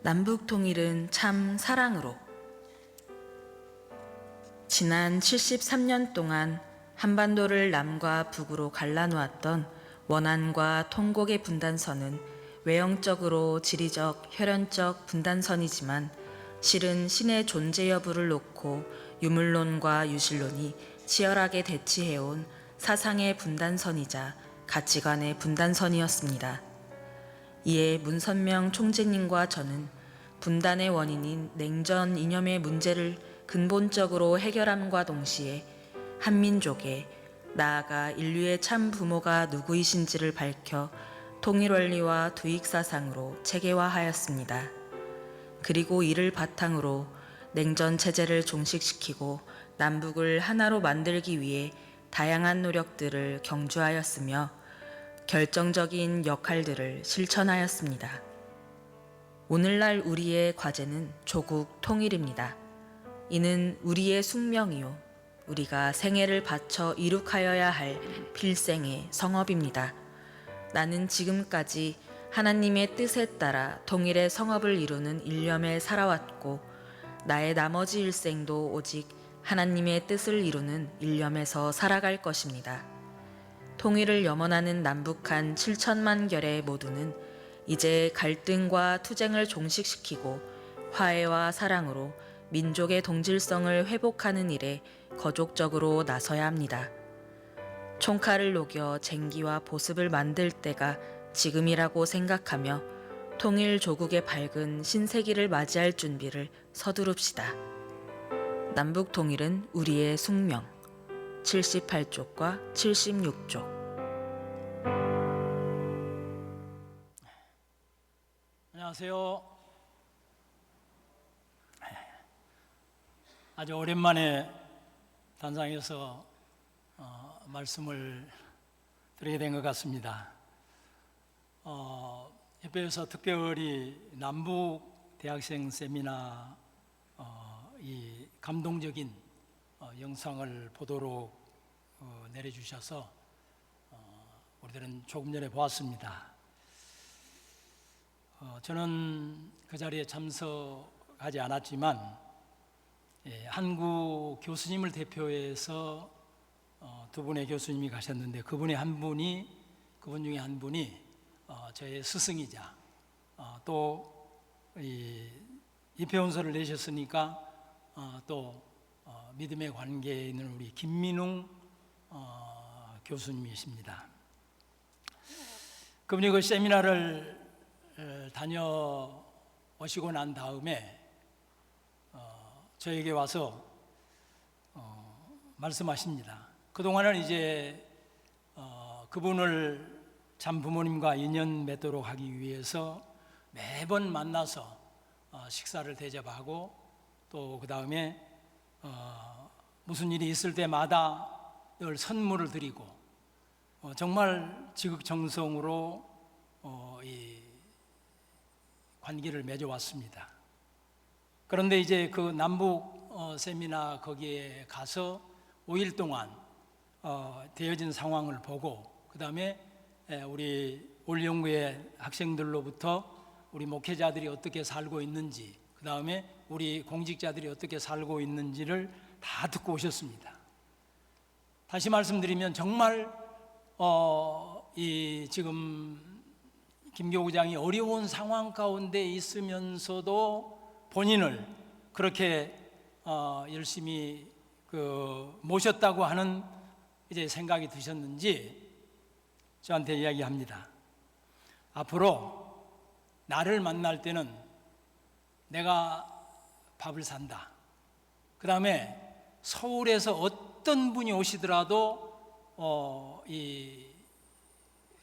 남북 통일은 참 사랑으로. 지난 73년 동안 한반도를 남과 북으로 갈라놓았던 원안과 통곡의 분단선은 외형적으로 지리적, 혈연적 분단선이지만 실은 신의 존재 여부를 놓고 유물론과 유실론이 치열하게 대치해온 사상의 분단선이자 가치관의 분단선이었습니다. 이에 문선명 총재님과 저는 분단의 원인인 냉전 이념의 문제를 근본적으로 해결함과 동시에 한민족의, 나아가 인류의 참 부모가 누구이신지를 밝혀 통일원리와 두익사상으로 체계화하였습니다. 그리고 이를 바탕으로 냉전 체제를 종식시키고 남북을 하나로 만들기 위해 다양한 노력들을 경주하였으며 결정적인 역할들을 실천하였습니다. 오늘날 우리의 과제는 조국 통일입니다. 이는 우리의 숙명이요, 우리가 생애를 바쳐 이룩하여야 할 필생의 성업입니다. 나는 지금까지 하나님의 뜻에 따라 통일의 성업을 이루는 일념에 살아왔고 나의 나머지 일생도 오직 하나님의 뜻을 이루는 일념에서 살아갈 것입니다. 통일을 염원하는 남북한 7천만 결의 모두는 이제 갈등과 투쟁을 종식시키고 화해와 사랑으로 민족의 동질성을 회복하는 일에 거족적으로 나서야 합니다. 총칼을 녹여 쟁기와 보습을 만들 때가 지금이라고 생각하며 통일 조국의 밝은 신세기를 맞이할 준비를 서두릅시다. 남북 통일은 우리의 숙명. 78쪽과 76쪽. 안녕하세요. 아주 오랜만에 단상에서 말씀을 드리게 된 것 같습니다. 협회에서 특별히 남북 대학생 세미나 이 감동적인 영상을 보도록 내려주셔서 우리들은 조금 전에 보았습니다. 저는 그 자리에 참석하지 않았지만 한국 교수님을 대표해서 두 분의 교수님이 가셨는데 그분 중에 한 분이 저의 스승이자 또 입회원서를 내셨으니까 또 믿음의 관계에 있는 우리 김민웅 교수님이십니다. 그분이 그 세미나를 다녀오시고 난 다음에 저에게 와서 말씀하십니다. 그동안은 이제 그분을 참 부모님과 인연 맺도록 하기 위해서 매번 만나서 식사를 대접하고 또 그 다음에 무슨 일이 있을 때마다 늘 선물을 드리고 정말 지극정성으로 이 관계를 맺어왔습니다. 그런데 이제 그 남북 세미나 거기에 가서 5일 동안 되어진 상황을 보고 그 다음에 우리 올연구의 학생들로부터 우리 목회자들이 어떻게 살고 있는지 그 다음에 우리 공직자들이 어떻게 살고 있는지를 다 듣고 오셨습니다. 다시 말씀드리면 정말 이 지금 김교구장이 어려운 상황 가운데 있으면서도 본인을 그렇게 열심히 모셨다고 하는 이제 생각이 드셨는지 저한테 이야기합니다. 앞으로 나를 만날 때는 내가 밥을 산다. 그 다음에 서울에서 어떤 분이 오시더라도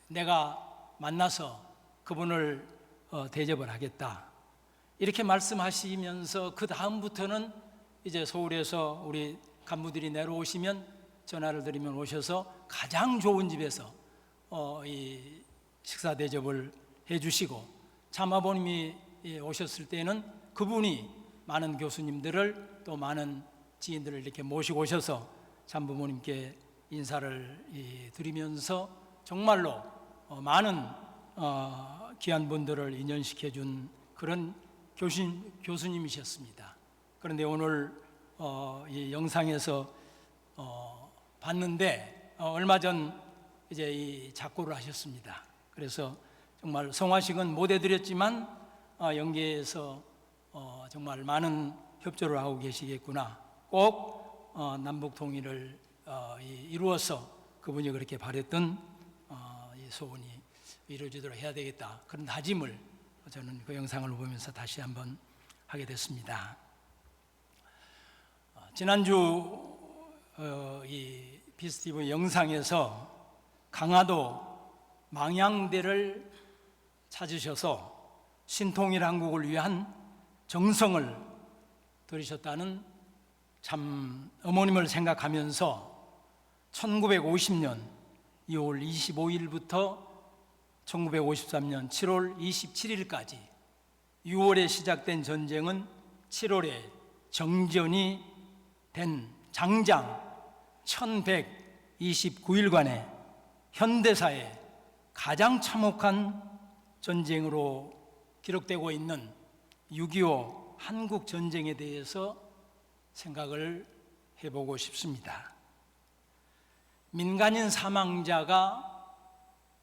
내가 만나서 그분을 대접을 하겠다. 이렇게 말씀하시면서 그 다음부터는 이제 서울에서 우리 간부들이 내려오시면 전화를 드리면 오셔서 가장 좋은 집에서 이 식사 대접을 해주시고 참아버님이 오셨을 때는 그분이 많은 교수님들을 또 많은 지인들을 이렇게 모시고 오셔서 참부모님께 인사를 드리면서 정말로 많은 귀한 분들을 인연시켜준 그런 교수님이셨습니다. 그런데 오늘 이 영상에서 봤는데 얼마 전 이제 이 작고를 하셨습니다. 그래서 정말 성화식은 못 해드렸지만 영계에서 정말 많은 협조를 하고 계시겠구나. 꼭 남북 통일을 이루어서 그분이 그렇게 바랬던 이 소원이 이루어지도록 해야 되겠다. 그런 다짐을 저는 그 영상을 보면서 다시 한번 하게 됐습니다. 지난주 이 비스티브 영상에서 강화도 망향대를 찾으셔서 신통일 한국을 위한 정성을 들이셨다는 참 어머님을 생각하면서 1950년 2월 25일부터 1953년 7월 27일까지 6월에 시작된 전쟁은 7월에 정전이 된 장장 1129일간의 현대사의 가장 참혹한 전쟁으로 기록되고 있는 6.25 한국 전쟁에 대해서 생각을 해보고 싶습니다. 민간인 사망자가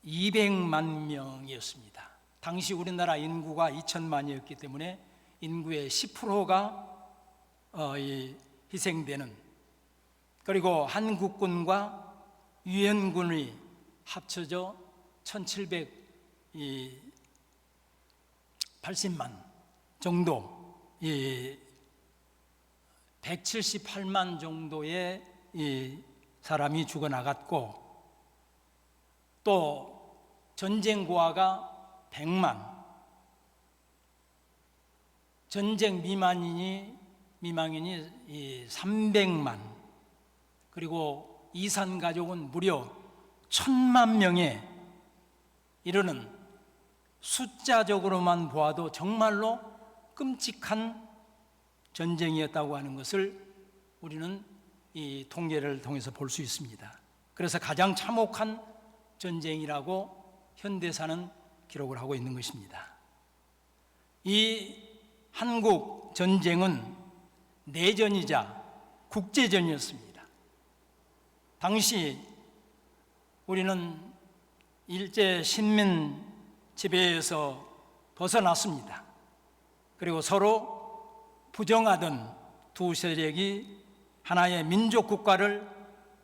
200만 명이었습니다. 당시 우리나라 인구가 2천만이었기 때문에 인구의 10%가 희생되는, 그리고 한국군과 유엔군이 합쳐져 1780만 정도, 178만 정도의 사람이 죽어나갔고, 또 전쟁 고아가 100만, 전쟁 미망인이 300만, 그리고 이산 가족은 무려 1000만 명에 이르는, 숫자적으로만 보아도 정말로 끔찍한 전쟁이었다고 하는 것을 우리는 이 통계를 통해서 볼 수 있습니다. 그래서 가장 참혹한 전쟁이라고 현대사는 기록을 하고 있는 것입니다. 이 한국 전쟁은 내전이자 국제전이었습니다. 당시 우리는 일제 식민 지배에서 벗어났습니다. 그리고 서로 부정하던 두 세력이 하나의 민족 국가를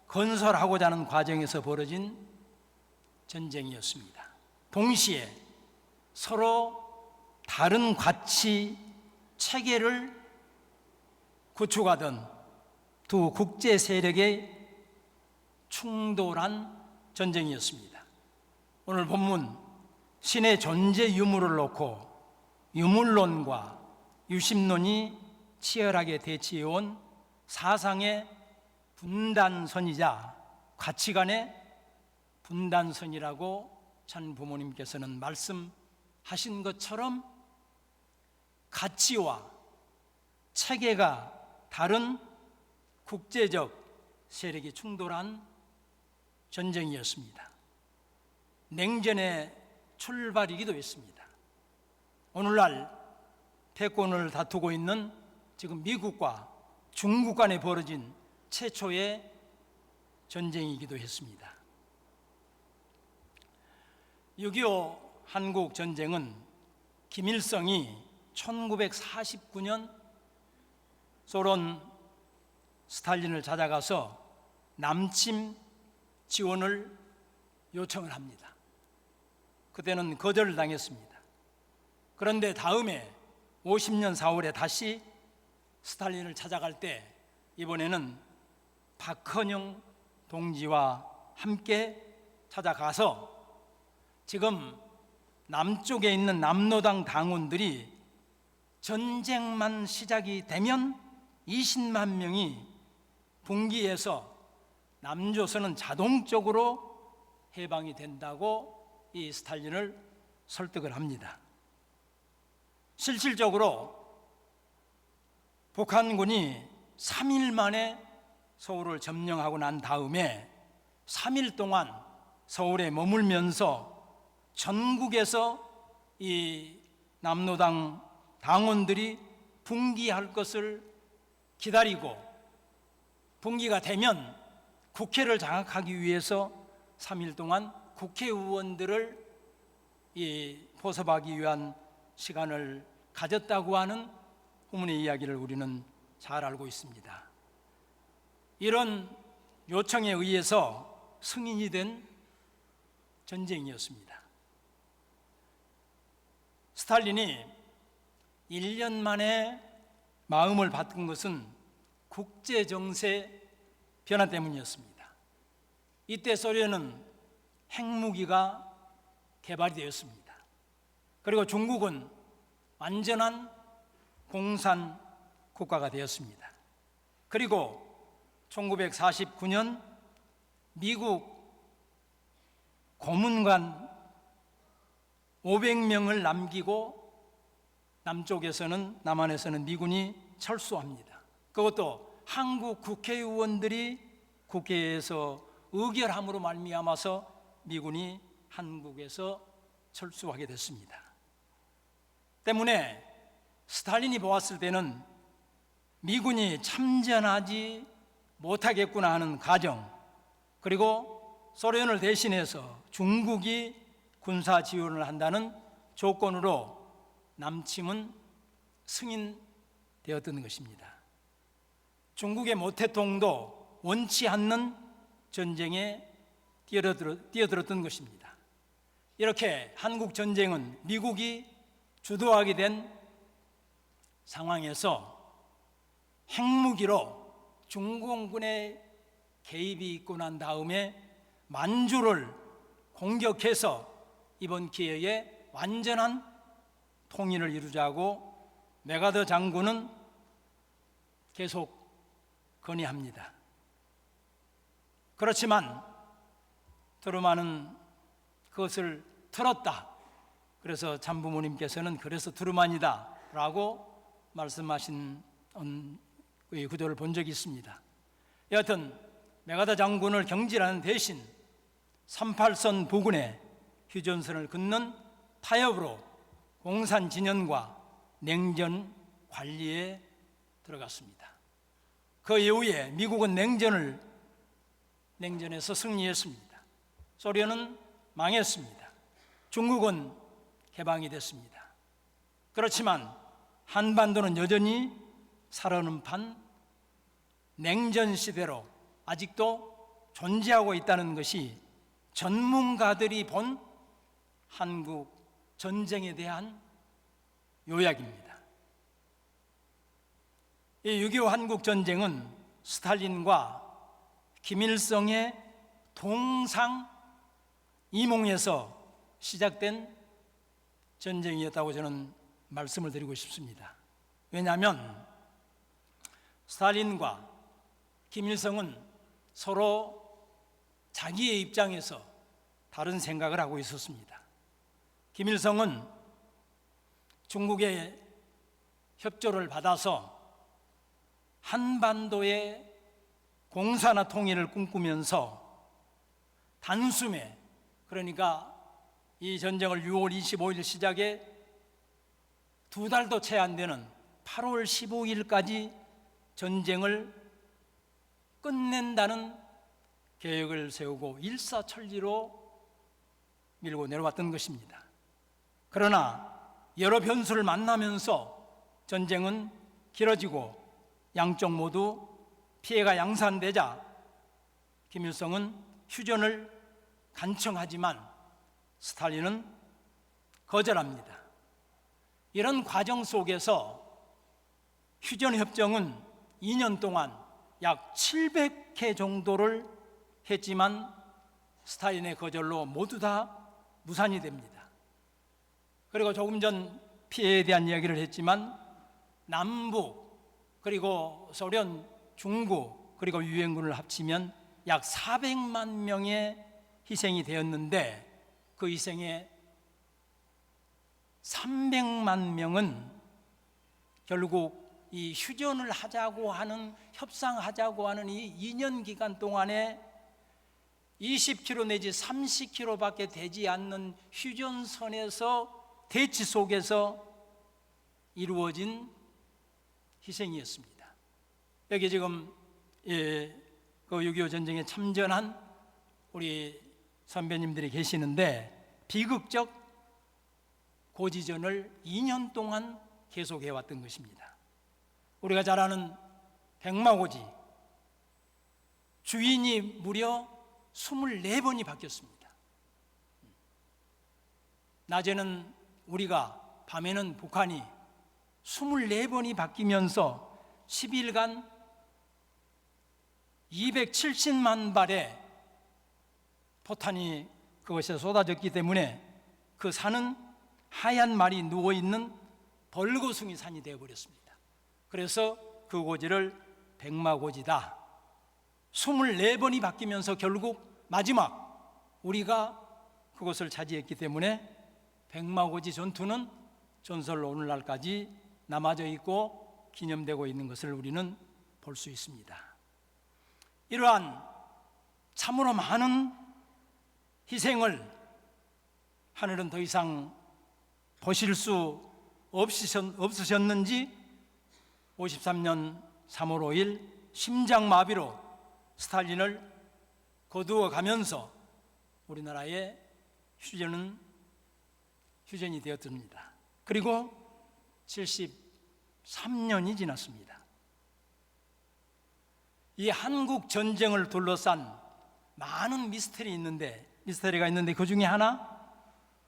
건설하고자 하는 과정에서 벌어진 전쟁이었습니다. 동시에 서로 다른 가치 체계를 구축하던 두 국제 세력의 충돌한 전쟁이었습니다. 오늘 본문 신의 존재 유무를 놓고 유물론과 유심론이 치열하게 대치해온 사상의 분단선이자 가치관의 분단선이라고 전 부모님께서는 말씀하신 것처럼 가치와 체계가 다른 국제적 세력이 충돌한 전쟁이었습니다. 냉전의 출발이기도 했습니다. 오늘날 패권을 다투고 있는 지금 미국과 중국 간에 벌어진 최초의 전쟁이기도 했습니다. 6.25 한국 전쟁은 김일성이 1949년 소련 스탈린을 찾아가서 남침 지원을 요청을 합니다. 그때는 거절을 당했습니다. 그런데 다음에 50년 4월에 다시 스탈린을 찾아갈 때 이번에는 박헌영 동지와 함께 찾아가서 지금 남쪽에 있는 남로당 당원들이 전쟁만 시작이 되면 20만 명이 분기해서 남조선은 자동적으로 해방이 된다고 이 스탈린을 설득을 합니다. 실질적으로 북한군이 3일 만에 서울을 점령하고 난 다음에 3일 동안 서울에 머물면서 전국에서 이 남로당 당원들이 분기할 것을 기다리고 분기가 되면 국회를 장악하기 위해서 3일 동안 국회의원들을 포섭하기 위한 시간을 가졌다고 하는 후문의 이야기를 우리는 잘 알고 있습니다. 이런 요청에 의해서 승인이 된 전쟁이었습니다. 스탈린이 1년 만에 마음을 바꾼 것은 국제정세 변화 때문이었습니다. 이때 소련은 핵무기가 개발이 되었습니다. 그리고 중국은 완전한 공산 국가가 되었습니다. 그리고 1949년 미국 고문관 500명을 남기고 남한에서는 미군이 철수합니다. 그것도 한국 국회의원들이 국회에서 의결함으로 말미암아서 미군이 한국에서 철수하게 됐습니다. 때문에 스탈린이 보았을 때는 미군이 참전하지 못하겠구나 하는 가정, 그리고 소련을 대신해서 중국이 군사 지원을 한다는 조건으로 남침은 승인되었던 것입니다. 중국의 모태통도 원치 않는 전쟁에 뛰어들었던 것입니다. 이렇게 한국 전쟁은 미국이 주도하게 된 상황에서 핵무기로 중공군의 개입이 있고 난 다음에 만주를 공격해서 이번 기회에 완전한 통일을 이루자고 메가더 장군은 계속 건의합니다. 그렇지만 트루만은 그것을 틀었다. 그래서 참부모님께서는 그래서 트루만이다 라고 말씀하신 구조를 본 적이 있습니다. 여하튼 메가더 장군을 경질하는 대신 38선 부근에 휴전선을 긋는 타협으로 공산 진영과 냉전 관리에 들어갔습니다. 그 이후에 미국은 냉전에서 승리했습니다. 소련은 망했습니다. 중국은 해방이 됐습니다. 그렇지만 한반도는 여전히 살아오는 판 냉전 시대로 아직도 존재하고 있다는 것이 전문가들이 본 한국 전쟁에 대한 요약입니다. 이 6.25 한국 전쟁은 스탈린과 김일성의 동상 이몽에서 시작된 전쟁이었다고 저는 말씀을 드리고 싶습니다. 왜냐하면 스탈린과 김일성은 서로 자기의 입장에서 다른 생각을 하고 있었습니다. 김일성은 중국의 협조를 받아서 한반도의 공산화 통일을 꿈꾸면서 단숨에, 그러니까 이 전쟁을 6월 25일 시작에 2달도 채 안 되는 8월 15일까지 전쟁을 끝낸다는 계획을 세우고 일사천리로 밀고 내려왔던 것입니다. 그러나 여러 변수를 만나면서 전쟁은 길어지고 양쪽 모두 피해가 양산되자 김일성은 휴전을 간청하지만 스탈린은 거절합니다. 이런 과정 속에서 휴전협정은 2년 동안 약 700회 정도를 했지만 스탈린의 거절로 모두 다 무산이 됩니다. 그리고 조금 전 피해에 대한 이야기를 했지만 남북, 그리고 소련, 중국, 그리고 유엔군을 합치면 약 400만 명의 희생이 되었는데 그 희생의 300만 명은 결국 이 휴전을 하자고 하는, 협상하자고 하는 이 2년 기간 동안에 20km 내지 30km밖에 되지 않는 휴전선에서 대치 속에서 이루어진 희생이었습니다. 여기 지금 그 6.25 전쟁에 참전한 우리 선배님들이 계시는데 비극적 고지전을 2년 동안 계속해왔던 것입니다. 우리가 잘 아는 백마고지 주인이 무려 24번이 바뀌었습니다. 낮에는 우리가, 밤에는 북한이 24번이 바뀌면서 10일간 270만 발의 포탄이 그것에 쏟아졌기 때문에 그 산은 하얀 말이 누워있는 벌거숭이 산이 되어버렸습니다. 그래서 그 고지를 백마고지다. 24번이 바뀌면서 결국 마지막 우리가 그것을 차지했기 때문에 백마고지 전투는 전설로 오늘날까지 남아져 있고 기념되고 있는 것을 우리는 볼 수 있습니다. 이러한 참으로 많은 희생을 하늘은 더 이상 보실 수 없으셨는지 53년 3월 5일 심장마비로 스탈린을 거두어 가면서 우리나라의 휴전이 되었습니다. 그리고 73년이 지났습니다. 이 한국 전쟁을 둘러싼 많은 미스터리가 있는데 그 중에 하나,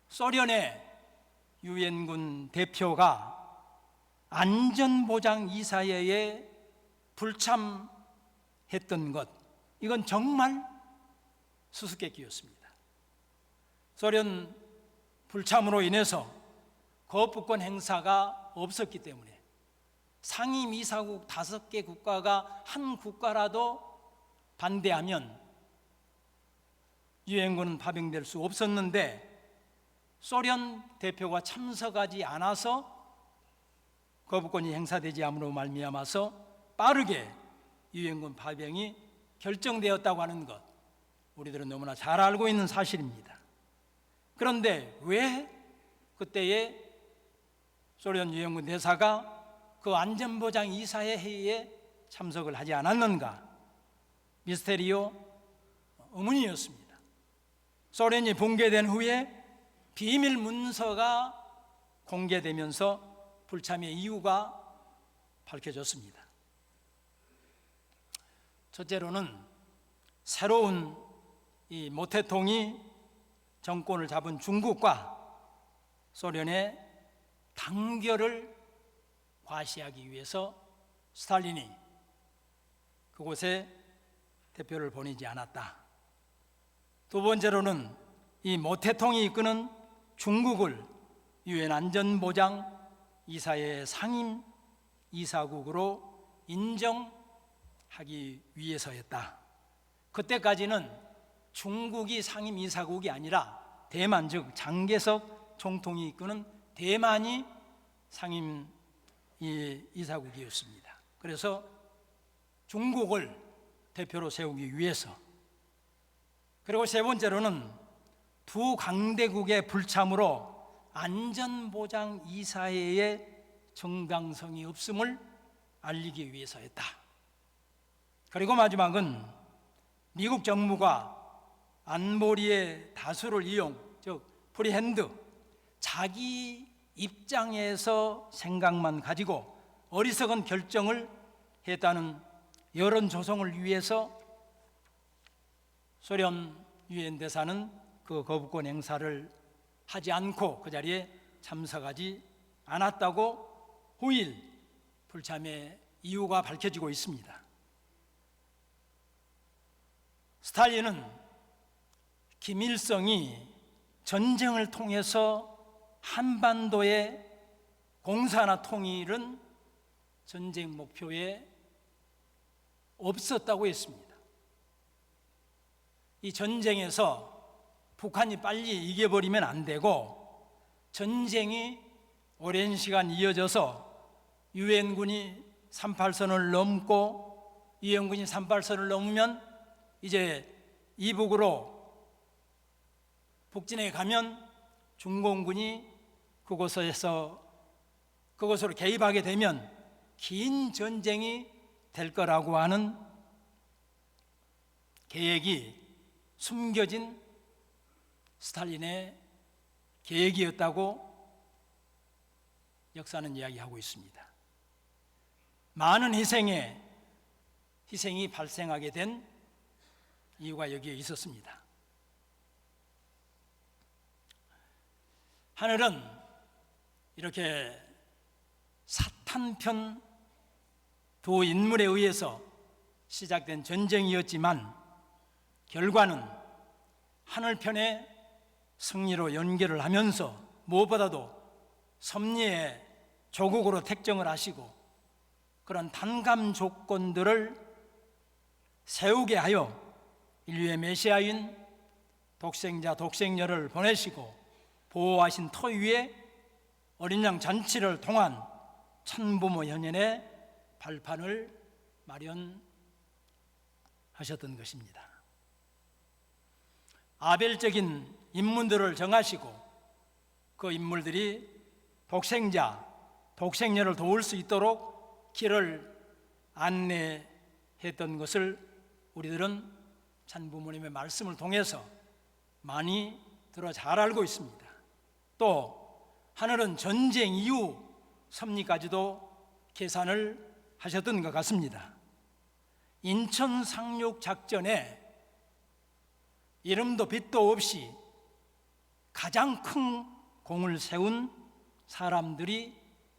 소련의 유엔군 대표가 안전보장 이사회에 불참했던 것, 이건 정말 수수께끼였습니다. 소련 불참으로 인해서 거부권 행사가 없었기 때문에 상임이사국 5개 국가가 한 국가라도 반대하면 유엔군은 파병될 수 없었는데 소련 대표가 참석하지 않아서 거부권이 행사되지 않음으로 말미암아서 빠르게 유엔군 파병이 결정되었다고 하는 것, 우리들은 너무나 잘 알고 있는 사실입니다. 그런데 왜 그때의 소련 유엔군 대사가 그 안전보장 이사회 회의에 참석을 하지 않았는가? 미스테리오 의문이었습니다. 소련이 붕괴된 후에 비밀 문서가 공개되면서 불참의 이유가 밝혀졌습니다. 첫째로는 새로운 이 모태통이 정권을 잡은 중국과 소련의 단결을 과시하기 위해서 스탈린이 그곳에 대표를 보내지 않았다. 두 번째로는 이 모태통이 이끄는 중국을 유엔 안전보장 이사회 상임 이사국으로 인정하기 위해서였다. 그때까지는 중국이 상임 이사국이 아니라 대만, 즉 장개석 총통이 이끄는 대만이 상임 이사국이었습니다. 그래서 중국을 대표로 세우기 위해서, 그리고 세 번째로는 두 강대국의 불참으로 안전보장 이사회의 정당성이 없음을 알리기 위해서였다. 그리고 마지막은 미국 정부가 안보리의 다수를 이용, 즉 프리핸드, 자기 입장에서 생각만 가지고 어리석은 결정을 했다는 여론 조성을 위해서 소련 유엔 대사는 그 거부권 행사를 하지 않고 그 자리에 참석하지 않았다고 후일 불참의 이유가 밝혀지고 있습니다. 스탈린은 김일성이 전쟁을 통해서 한반도의 공산화 통일은 전쟁 목표에 없었다고 했습니다. 이 전쟁에서 북한이 빨리 이겨버리면 안 되고 전쟁이 오랜 시간 이어져서 유엔군이 38선을 넘고 유엔군이 38선을 넘으면 이제 이북으로 북진해 가면 중공군이 그곳에서 그것으로 개입하게 되면 긴 전쟁이 될 거라고 하는 계획이 숨겨진 스탈린의 계획이었다고 역사는 이야기하고 있습니다. 많은 희생이 발생하게 된 이유가 여기에 있었습니다. 하늘은 이렇게 사탄편 두 인물에 의해서 시작된 전쟁이었지만 결과는 하늘편의 승리로 연결을 하면서 무엇보다도 섭리의 조국으로 택정을 하시고 그런 단감 조건들을 세우게 하여 인류의 메시아인 독생자 독생녀를 보내시고 보호하신 터 위에 어린 양 잔치를 통한 천부모 현현의 발판을 마련하셨던 것입니다. 아벨적인 인물들을 정하시고 그 인물들이 독생자, 독생녀를 도울 수 있도록 길을 안내했던 것을 우리들은 찬부모님의 말씀을 통해서 많이 들어 잘 알고 있습니다. 또 하늘은 전쟁 이후 섭리까지도 계산을 하셨던 것 같습니다. 인천 상륙 작전에 이름도 빛도 없이 가장 큰 공을 세운 사람들이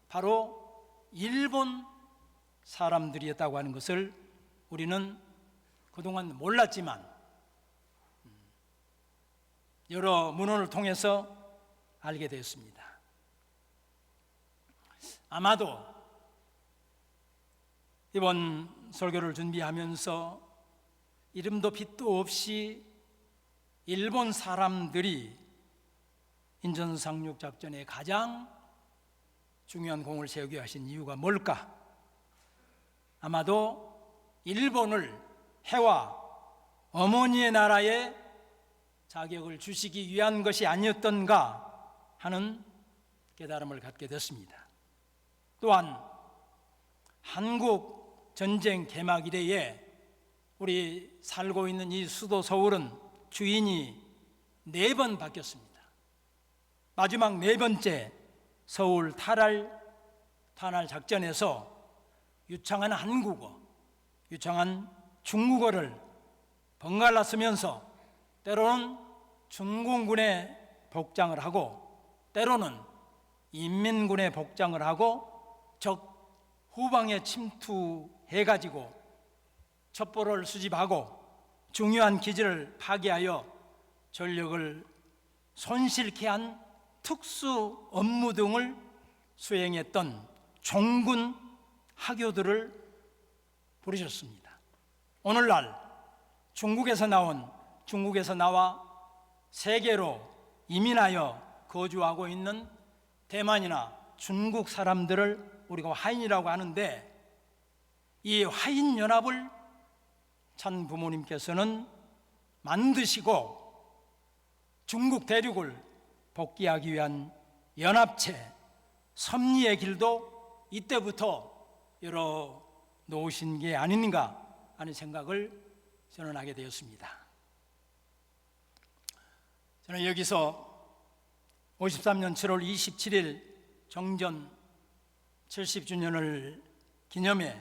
바로 일본 사람들이었다고 하는 것을 우리는 그동안 몰랐지만 여러 문헌을 통해서 알게 되었습니다. 아마도 이번 설교를 준비하면서 이름도 빛도 없이 일본 사람들이 인천 상륙 작전에 가장 중요한 공을 세우게 하신 이유가 뭘까? 아마도 일본을 해와 어머니의 나라에 자격을 주시기 위한 것이 아니었던가 하는 깨달음을 갖게 됐습니다. 또한 한국 전쟁 개막 이래에 우리 살고 있는 이 수도 서울은 주인이 4번 바뀌었습니다. 마지막 4번째 서울 탈할 작전에서 유창한 한국어, 유창한 중국어를 번갈아 쓰면서 때로는 중공군의 복장을 하고 때로는 인민군의 복장을 하고 적 후방에 침투해가지고 첩보를 수집하고 중요한 기지를 파괴하여 전력을 손실케 한 특수 업무 등을 수행했던 종군 하교들을 부르셨습니다. 오늘날 중국에서 나와 세계로 이민하여 거주하고 있는 대만이나 중국 사람들을 우리가 화인이라고 하는데 이 화인연합을 참 부모님께서는 만드시고 중국 대륙을 복귀하기 위한 연합체 섭리의 길도 이때부터 열어 놓으신 게 아닌가 하는 생각을 저는 하게 되었습니다. 저는 여기서 53년 7월 27일 정전 70주년을 기념해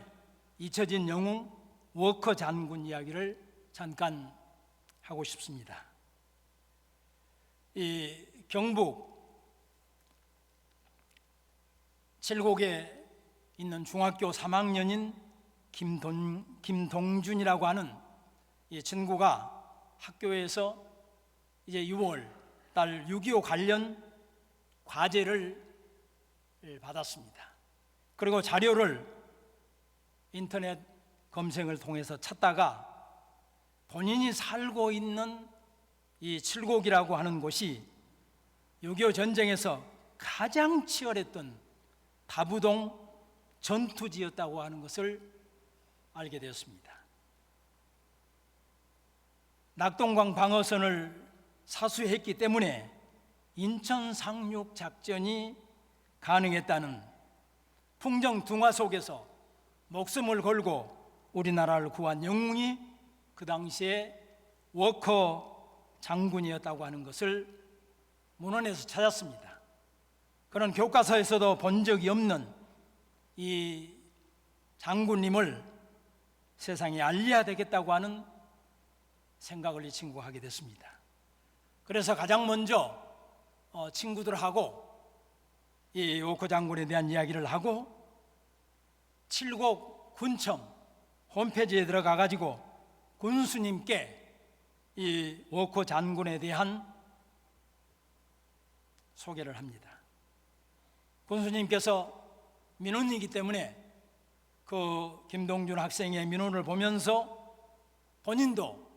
잊혀진 영웅 워커 장군 이야기를 잠깐 하고 싶습니다. 이 경북 칠곡에 있는 중학교 3학년인 김동준이라고 하는 이 친구가 학교에서 이제 6월 달 6.25 관련 과제를 받았습니다. 그리고 자료를 인터넷 검색을 통해서 찾다가 본인이 살고 있는 이 칠곡이라고 하는 곳이 6.25 전쟁에서 가장 치열했던 다부동 전투지였다고 하는 것을 알게 되었습니다. 낙동강 방어선을 사수했기 때문에 인천 상륙 작전이 가능했다는 풍정등화 속에서 목숨을 걸고 우리나라를 구한 영웅이 그 당시에 워커 장군이었다고 하는 것을 문헌에서 찾았습니다. 그런 교과서에서도 본 적이 없는 이 장군님을 세상에 알려야 되겠다고 하는 생각을 이 친구가 하게 됐습니다. 그래서 가장 먼저 친구들하고 이 워커 장군에 대한 이야기를 하고 칠곡 군청 홈페이지에 들어가 가지고 군수님께 이 워커 장군에 대한 소개를 합니다. 군수님께서 민원이기 때문에 그 김동준 학생의 민원을 보면서 본인도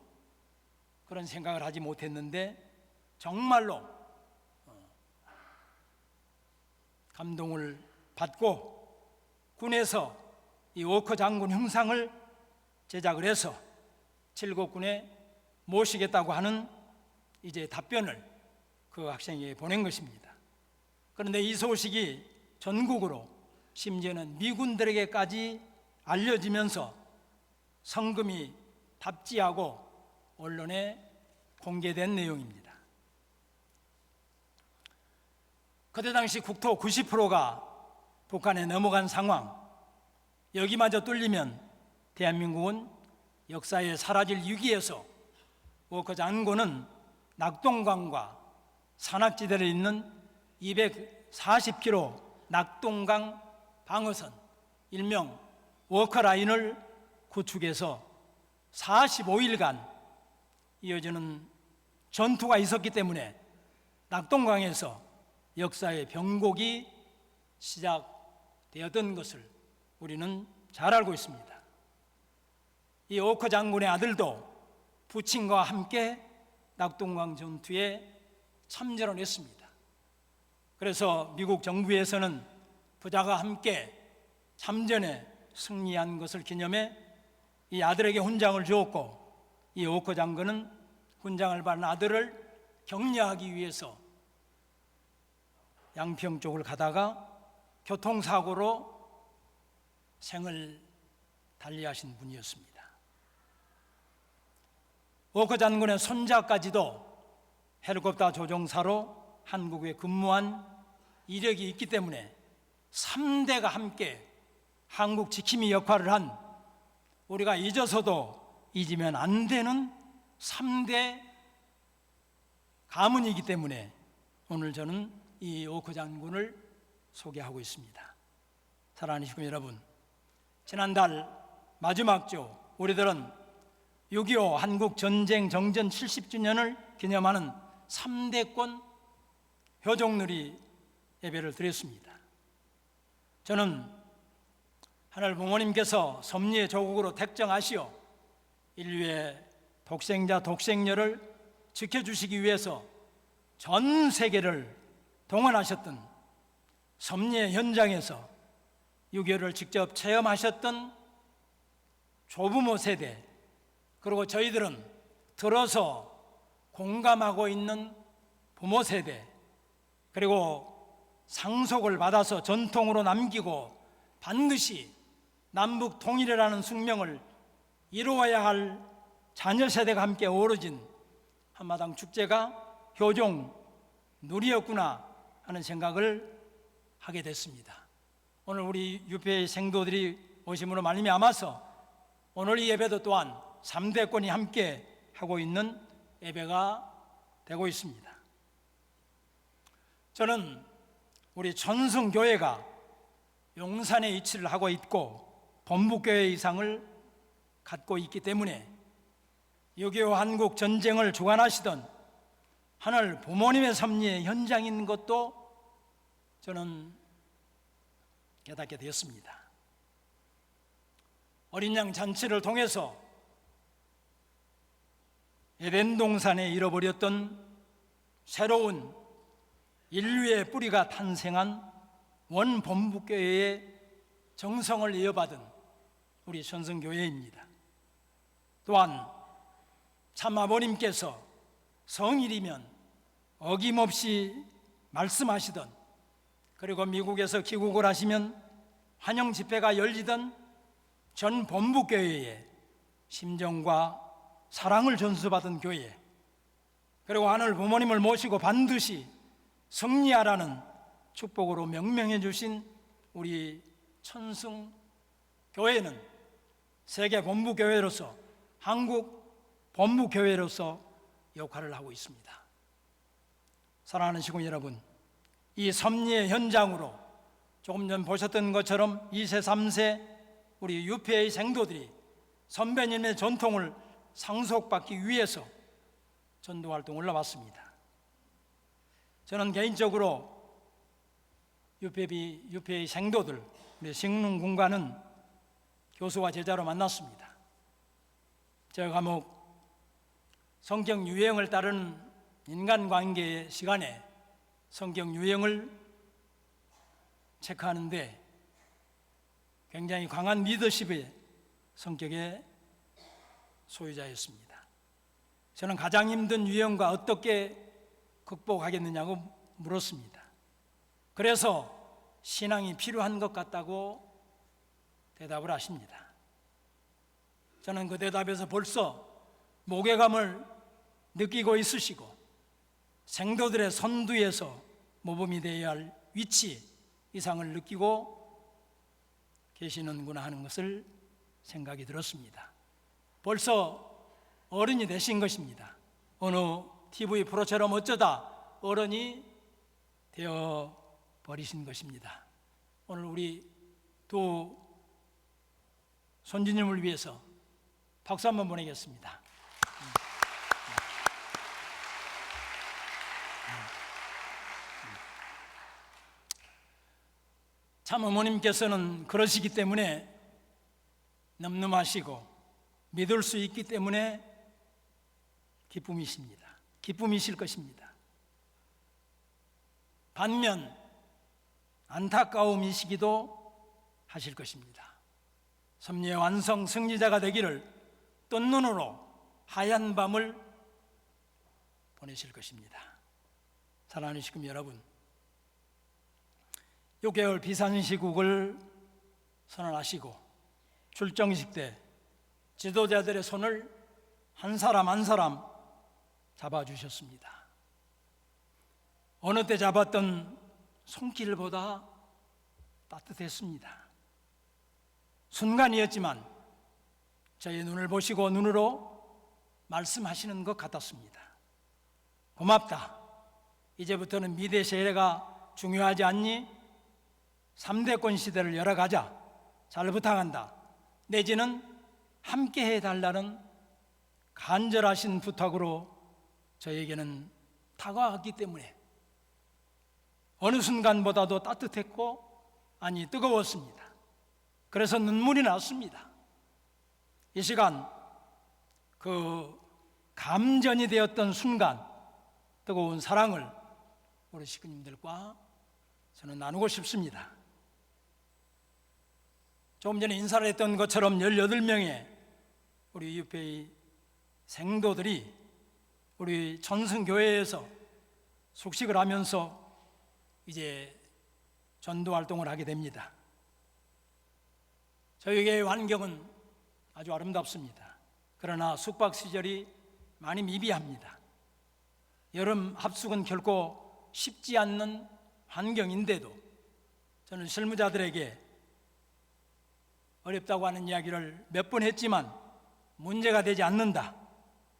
그런 생각을 하지 못했는데 정말로 감동을 받고 군에서 이 워커 장군 형상을 제작을 해서 칠곡군에 모시겠다고 하는 이제 답변을 그 학생에게 보낸 것입니다. 그런데 이 소식이 전국으로 심지어는 미군들에게까지 알려지면서 성금이 답지하고 언론에 공개된 내용입니다. 그때 당시 국토 90%가 북한에 넘어간 상황, 여기마저 뚫리면 대한민국은 역사에 사라질 위기에서 워커 장군은 낙동강과 산악지대를 잇는 240km 낙동강 방어선, 일명 워커라인을 구축해서 45일간 이어지는 전투가 있었기 때문에 낙동강에서 역사의 병곡이 시작되었던 것을 우리는 잘 알고 있습니다. 이 워커 장군의 아들도 부친과 함께 낙동강 전투에 참전을 했습니다. 그래서 미국 정부에서는 부자가 함께 참전에 승리한 것을 기념해 이 아들에게 훈장을 주었고, 이 워커 장군은 훈장을 받은 아들을 격려하기 위해서 양평 쪽을 가다가 교통사고로 생을 달리하신 분이었습니다. 워커 장군의 손자까지도 헬리콥터 조종사로 한국에 근무한 이력이 있기 때문에 3대가 함께 한국 지킴이 역할을 한, 우리가 잊어서도 잊으면 안 되는 3대 가문이기 때문에 오늘 저는 이 워커 장군을 소개하고 있습니다. 사랑하는 시민 여러분, 지난달 마지막 주 우리들은 6.25 한국 전쟁 정전 70주년을 기념하는 3대권 효종누리 예배를 드렸습니다. 저는 하늘 부모님께서 섭리의 조국으로 택정하시어 인류의 독생자 독생녀를 지켜주시기 위해서 전 세계를 동원하셨던 섭리의 현장에서 6.25를 직접 체험하셨던 조부모 세대, 그리고 저희들은 들어서 공감하고 있는 부모 세대, 그리고 상속을 받아서 전통으로 남기고 반드시 남북 통일이라는 숙명을 이루어야 할 자녀 세대가 함께 어우러진 한마당 축제가 효종 누리였구나 하는 생각을 하게 됐습니다. 오늘 우리 유페의 생도들이 오심으로 말미암아서 오늘 이 예배도 또한 3대권이 함께 하고 있는 예배가 되고 있습니다. 저는 우리 천성교회가 용산에 위치를 하고 있고 본부교회 이상을 갖고 있기 때문에 6.25 한국 전쟁을 주관하시던 하늘 부모님의 섭리의 현장인 것도 저는 깨닫게 되었습니다. 어린 양 잔치를 통해서 에덴 동산에 잃어버렸던 새로운 인류의 뿌리가 탄생한 원본부교회의 정성을 이어받은 우리 천성교회입니다. 또한 참아버님께서 성일이면 어김없이 말씀하시던, 그리고 미국에서 귀국을 하시면 환영 집회가 열리던 전 본부교회에 심정과 사랑을 전수받은 교회, 그리고 하늘 부모님을 모시고 반드시 승리하라는 축복으로 명명해 주신 우리 천승 교회는 세계 본부교회로서, 한국 본부교회로서 역할을 하고 있습니다. 사랑하는 시군 여러분, 이 섭리의 현장으로 조금 전 보셨던 것처럼 2세, 3세 우리 UPA 생도들이 선배님의 전통을 상속받기 위해서 전도활동을 나왔습니다. 저는 개인적으로 UPA 생도들, 우리 식릉군과는 교수와 제자로 만났습니다. 제 과목 성경 유형을 따르는 인간관계의 시간에 성경 유형을 체크하는데 굉장히 강한 리더십의 성격의 소유자였습니다. 저는 가장 힘든 유형과 어떻게 극복하겠느냐고 물었습니다. 그래서 신앙이 필요한 것 같다고 대답을 하십니다. 저는 그 대답에서 벌써 모괴감을 느끼고 있으시고 생도들의 선두에서 모범이 되어야 할 위치 이상을 느끼고 계시는구나 하는 것을 생각이 들었습니다. 벌써 어른이 되신 것입니다. 어느 TV 프로처럼 어쩌다 어른이 되어 버리신 것입니다. 오늘 우리 두 손주님을 위해서 박수 한번 보내겠습니다. 참 어머님께서는 그러시기 때문에 늠름하시고 믿을 수 있기 때문에 기쁨이십니다. 기쁨이실 것입니다. 반면 안타까움이시기도 하실 것입니다. 섭리의 완성 승리자가 되기를 뜬 눈으로 하얀 밤을 보내실 것입니다. 사랑하는 시금 여러분, 6개월 비산시국을 선언하시고 출정식 때 지도자들의 손을 한 사람 한 사람 잡아주셨습니다. 어느 때 잡았던 손길보다 따뜻했습니다. 순간이었지만 저의 눈을 보시고 눈으로 말씀하시는 것 같았습니다. 고맙다. 이제부터는 미대 세례가 중요하지 않니? 3대권 시대를 열어가자. 잘 부탁한다. 내지는 함께 해달라는 간절하신 부탁으로 저에게는 다가왔기 때문에 어느 순간보다도 따뜻했고, 아니 뜨거웠습니다. 그래서 눈물이 났습니다. 이 시간 그 감전이 되었던 순간 뜨거운 사랑을 우리 식구님들과 저는 나누고 싶습니다. 조금 전에 인사를 했던 것처럼 18명의 우리 UPA 생도들이 우리 전승교회에서 숙식을 하면서 이제 전도 활동을 하게 됩니다. 저희의 환경은 아주 아름답습니다. 그러나 숙박 시절이 많이 미비합니다. 여름 합숙은 결코 쉽지 않는 환경인데도 저는 실무자들에게 어렵다고 하는 이야기를 몇 번 했지만 문제가 되지 않는다.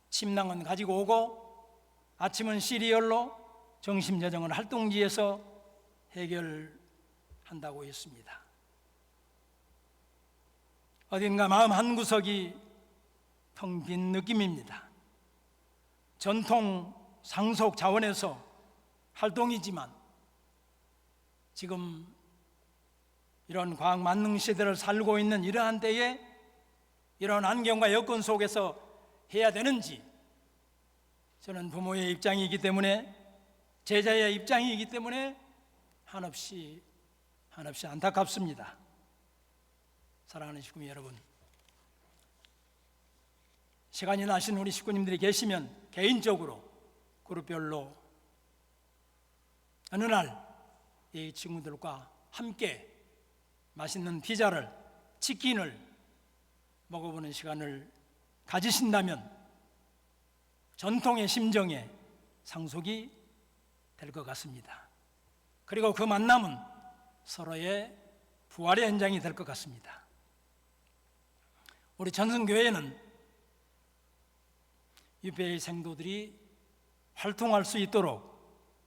침낭은 가지고 오고 아침은 시리얼로 정심여정을 활동지에서 해결한다고 했습니다. 어딘가 마음 한구석이 텅 빈 느낌입니다. 전통 상속 자원에서 활동이지만 지금 이런 과학 만능 시대를 살고 있는 이러한 때에 이런 환경과 여건 속에서 해야 되는지, 저는 부모의 입장이기 때문에, 제자의 입장이기 때문에 한없이 안타깝습니다. 사랑하는 식구 여러분, 시간이 나신 우리 식구님들이 계시면 개인적으로 그룹별로 어느 날 이 친구들과 함께 맛있는 피자를, 치킨을 먹어보는 시간을 가지신다면 전통의 심정에 상속이 될 것 같습니다. 그리고 그 만남은 서로의 부활의 현장이 될 것 같습니다. 우리 전승교회는 유배의 생도들이 활동할 수 있도록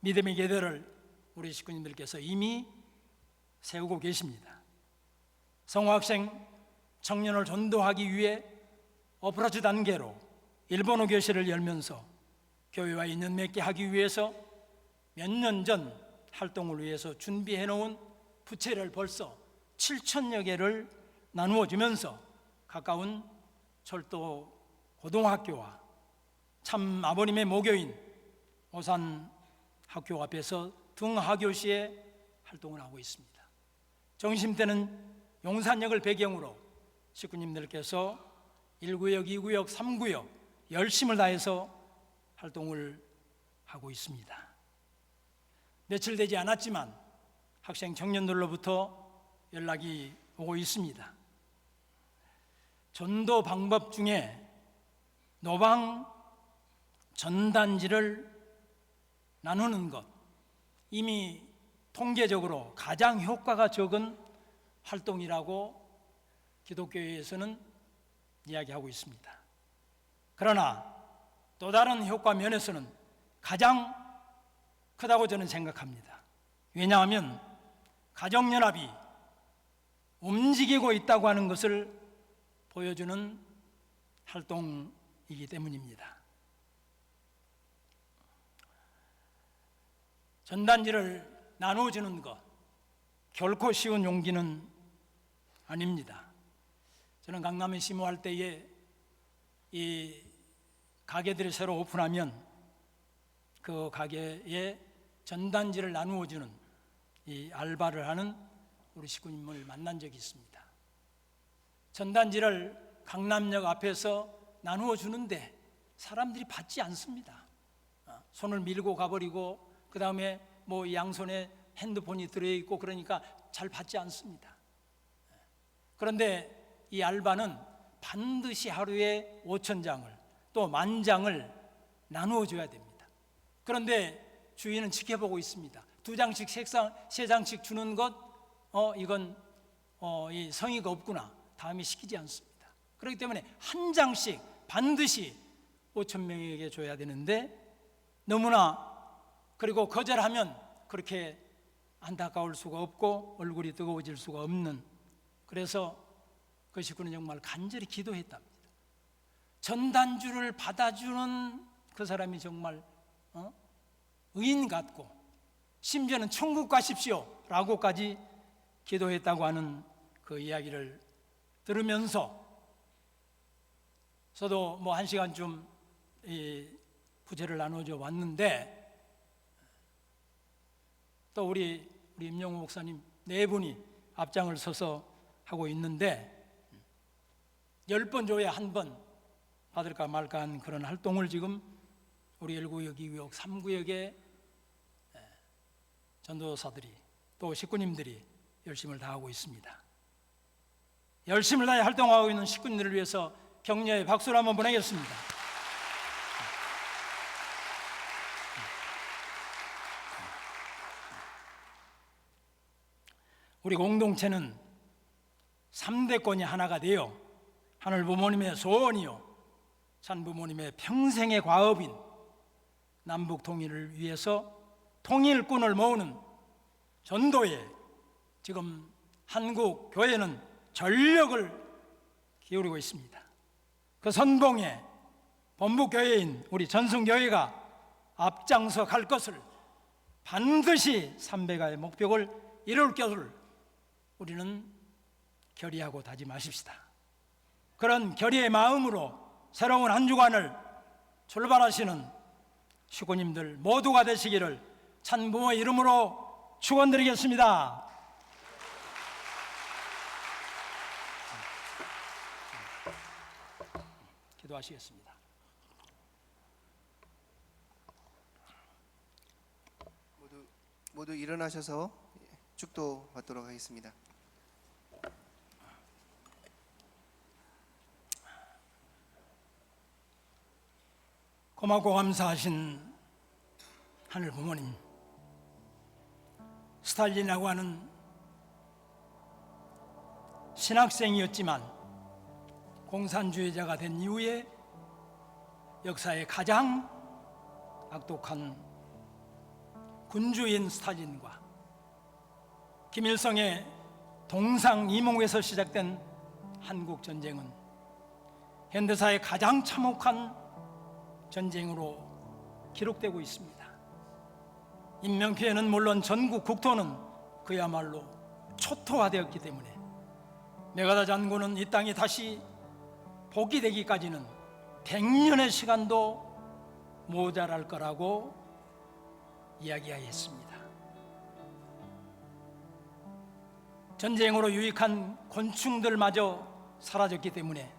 믿음의 계대를 우리 식구님들께서 이미 세우고 계십니다. 성화학생 청년을 전도하기 위해 어프로치 단계로 일본어 교실을 열면서 교회와 인연 맺게 하기 위해서 몇 년 전 활동을 위해서 준비해 놓은 부채를 벌써 7,000여 개를 나누어 주면서 가까운 철도 고등학교와 참 아버님의 모교인 오산 학교 앞에서 등하교시에 활동을 하고 있습니다. 정심 때는 용산역을 배경으로 식구님들께서 1구역, 2구역, 3구역 열심을 다해서 활동을 하고 있습니다. 며칠 되지 않았지만 학생 청년들로부터 연락이 오고 있습니다. 전도 방법 중에 노방 전단지를 나누는 것, 이미 통계적으로 가장 효과가 적은 활동이라고 기독교회에서는 이야기하고 있습니다. 그러나 또 다른 효과 면에서는 가장 크다고 저는 생각합니다. 왜냐하면 가정연합이 움직이고 있다고 하는 것을 보여주는 활동이기 때문입니다. 전단지를 나누어주는 것 결코 쉬운 용기는 아닙니다. 저는 강남에 심호할 때에 이 가게들이 새로 오픈하면 그 가게에 전단지를 나누어주는 이 알바를 하는 우리 식구님을 만난 적이 있습니다. 전단지를 강남역 앞에서 나누어 주는데 사람들이 받지 않습니다. 손을 밀고 가버리고 그 다음에 뭐 양손에 핸드폰이 들어있고 그러니까 잘 받지 않습니다. 그런데 이 알바는 반드시 하루에 5,000장을 또 10,000장을 나누어 줘야 됩니다. 그런데 주인은 지켜보고 있습니다. 2장씩, 3장씩 주는 것, 이건 이 성의가 없구나. 다음에 시키지 않습니다. 그렇기 때문에 한 장씩 반드시 5,000명에게 줘야 되는데 너무나 그리고 거절하면 그렇게 안타까울 수가 없고 얼굴이 뜨거워질 수가 없는, 그래서 그 식구는 정말 간절히 기도했답니다. 전단주를 받아주는 그 사람이 정말 의인 같고 심지어는 천국 가십시오 라고까지 기도했다고 하는 그 이야기를 들으면서 저도 뭐 1시간쯤 이 부채를 나눠줘 왔는데 또 우리 임영호 목사님 4분이 앞장을 서서 하고 있는데 10번 줘야 1번 받을까 말까 한 그런 활동을 지금 우리 1구역, 2구역, 3구역의 전도사들이 또 식구님들이 열심을 다하고 있습니다. 열심을 다해 활동하고 있는 식구님들을 위해서 격려의 박수를 한번 보내겠습니다. 우리 공동체는 3대권이 하나가 되어 하늘 부모님의 소원이요 산 부모님의 평생의 과업인 남북 통일을 위해서 통일꾼을 모으는 전도에 지금 한국 교회는 전력을 기울이고 있습니다. 그 선봉에 본부교회인 우리 전승교회가 앞장서 갈 것을 반드시 삼배가의 목표를 이룰 것을 우리는 결의하고 다짐하십시다. 그런 결의의 마음으로 새로운 한 주간을 출발하시는 식구님들 모두가 되시기를 찬부모의 이름으로 축원드리겠습니다. 기도하시겠습니다. 모두 일어나셔서 축도 받도록 하겠습니다. 고맙고 감사하신 하늘 부모님, 스탈린이라고 하는 신학생이었지만 공산주의자가 된 이후에 역사의 가장 악독한 군주인 스탈린과 김일성의 동상이몽에서 시작된 한국전쟁은 현대사의 가장 참혹한 전쟁으로 기록되고 있습니다. 인명피해는 물론 전국 국토는 그야말로 초토화되었기 때문에 메가다 장군은 이 땅이 다시 복귀되기까지는 100년의 시간도 모자랄 거라고 이야기하였습니다. 전쟁으로 유익한 곤충들마저 사라졌기 때문에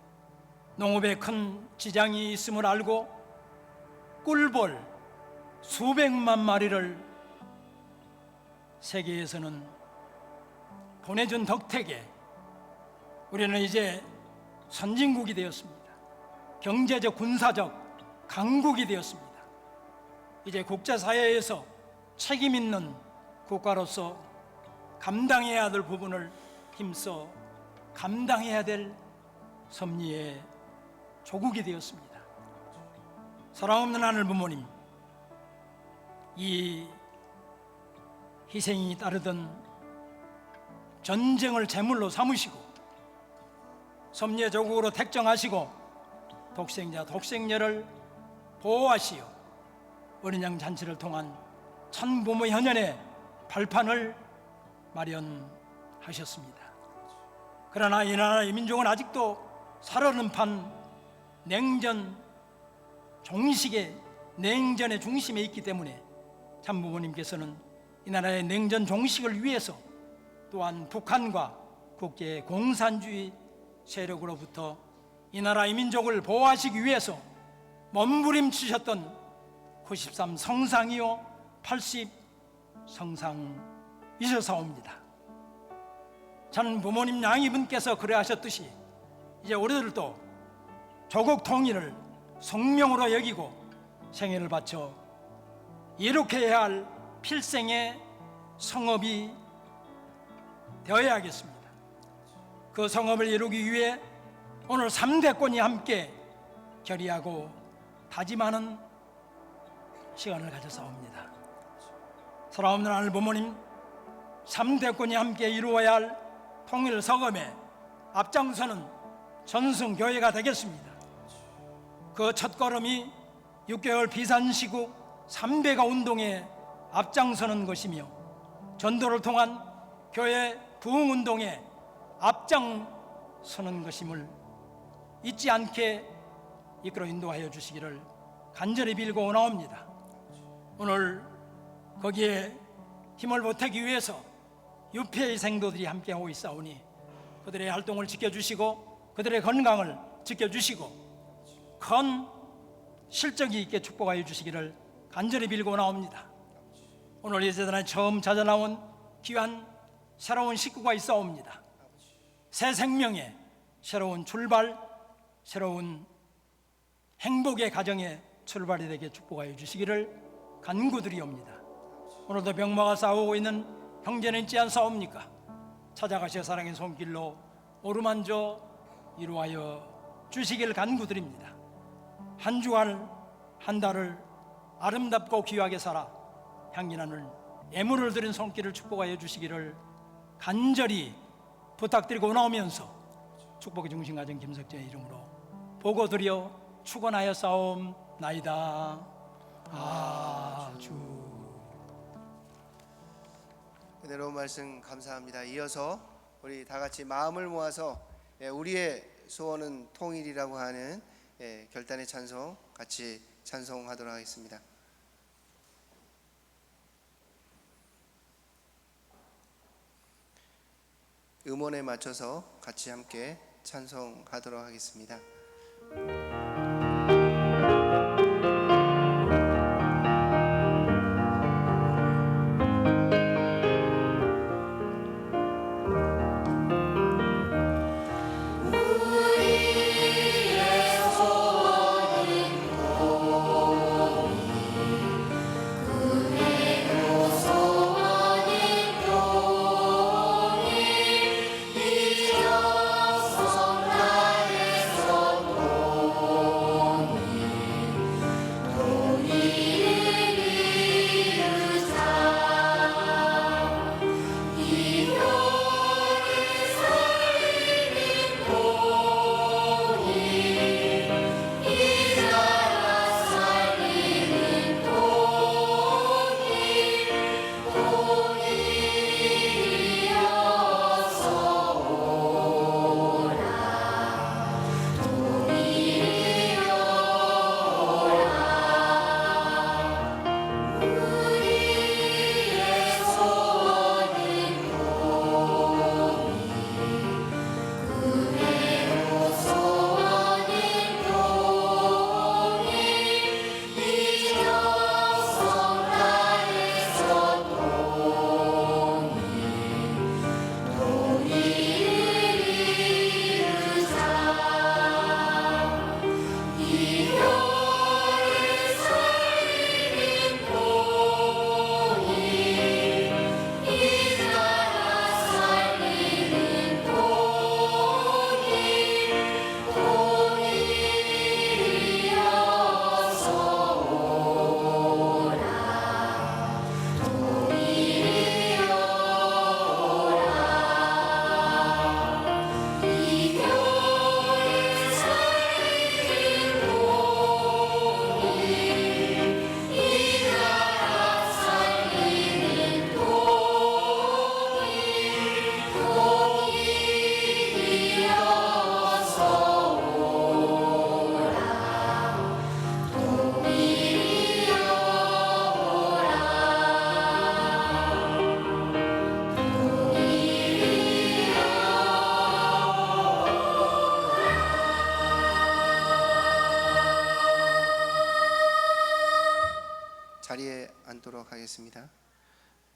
농업에 큰 지장이 있음을 알고 꿀벌 수백만 마리를 세계에서는 보내준 덕택에 우리는 이제 선진국이 되었습니다. 경제적, 군사적 강국이 되었습니다. 이제 국제사회에서 책임 있는 국가로서 감당해야 될 부분을 힘써 감당해야 될 섭리의 조국이 되었습니다. 사랑없는 하늘 부모님, 이 희생이 따르던 전쟁을 제물로 삼으시고 섭리의 조국으로 택정하시고 독생자, 독생녀를 보호하시어 어린 양 잔치를 통한 천부모 현현의 발판을 마련하셨습니다. 그러나 이 나라의 민족은 아직도 살얼음 판 냉전 종식의 냉전의 중심에 있기 때문에 참부모님께서는 이 나라의 냉전 종식을 위해서 또한 북한과 국제의 공산주의 세력으로부터 이 나라의 민족을 보호하시기 위해서 몸부림치셨던 93 성상이요 80 성상이셨사옵니다. 전 부모님 양이분께서 그래하셨듯이 이제 우리들도 조국 통일을 성명으로 여기고 생애를 바쳐 이룩해야 할 필생의 성업이 되어야 하겠습니다. 그 성업을 이루기 위해 오늘 3대권이 함께 결의하고 다짐하는 시간을 가졌사옵니다. 사랑없는 하늘 부모님, 3대권이 함께 이루어야 할 통일 서검에 앞장서는 전승교회가 되겠습니다. 그 첫걸음이 6개월 비산시국 3대가 운동에 앞장서는 것이며 전도를 통한 교회 부흥운동에 앞장서는 것임을 잊지 않게 이끌어 인도하여 주시기를 간절히 빌고 나옵니다. 오늘 거기에 힘을 보태기 위해서 유폐의 생도들이 함께하고 있사오니 그들의 활동을 지켜주시고 그들의 건강을 지켜주시고 큰 실적이 있게 축복하여 주시기를 간절히 빌고 나옵니다. 오늘 이 재단에 처음 찾아나온 귀한 새로운 식구가 있사옵니다. 새 생명의 새로운 출발, 새로운 행복의 가정의 출발이 되게 축복하여 주시기를 간구드리옵니다. 오늘도 병마가 싸우고 있는 형제는 있지 않사옵니까? 찾아가셔 사랑의 손길로 오르만져 이루하여 주시길 간구드립니다. 한 주간 한 달을 아름답고 귀하게 살아 향기나는 예물을 드린 손길을 축복하여 주시기를 간절히 부탁드리고 나오면서 축복의 중심가정 김석재의 이름으로 보고드려 축원하여 싸움나이다. 아주 은혜로운 말씀 감사합니다. 이어서 우리 다 같이 마음을 모아서 우리의 소원은 통일이라고 하는 결단의 찬송 같이 찬송하도록 하겠습니다. 음원에 맞춰서 같이 함께 찬송하도록 하겠습니다. 우리의 소원은 자리에 앉도록 하겠습니다.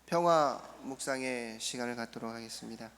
평화 묵상의 시간을 갖도록 하겠습니다.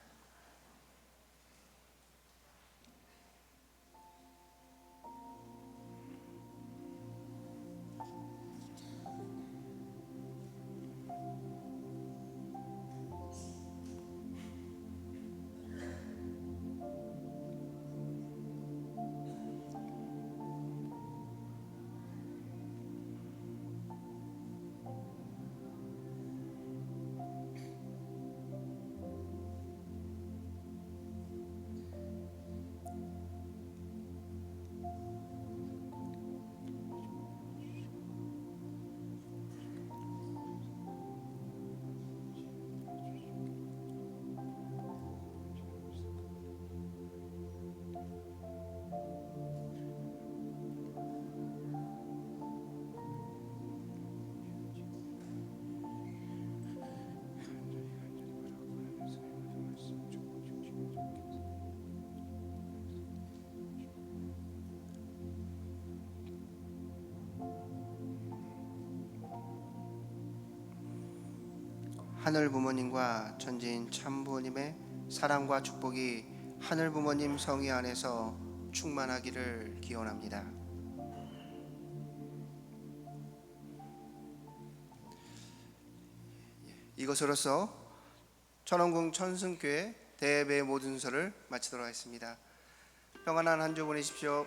하늘 부모님과 천지인 참 부모님의 사랑과 축복이 하늘 부모님 성위 안에서 충만하기를 기원합니다. 이것으로서 천원궁 천승교회 대예배 모든 순서를 마치도록 하겠습니다. 평안한 한 주 보내십시오.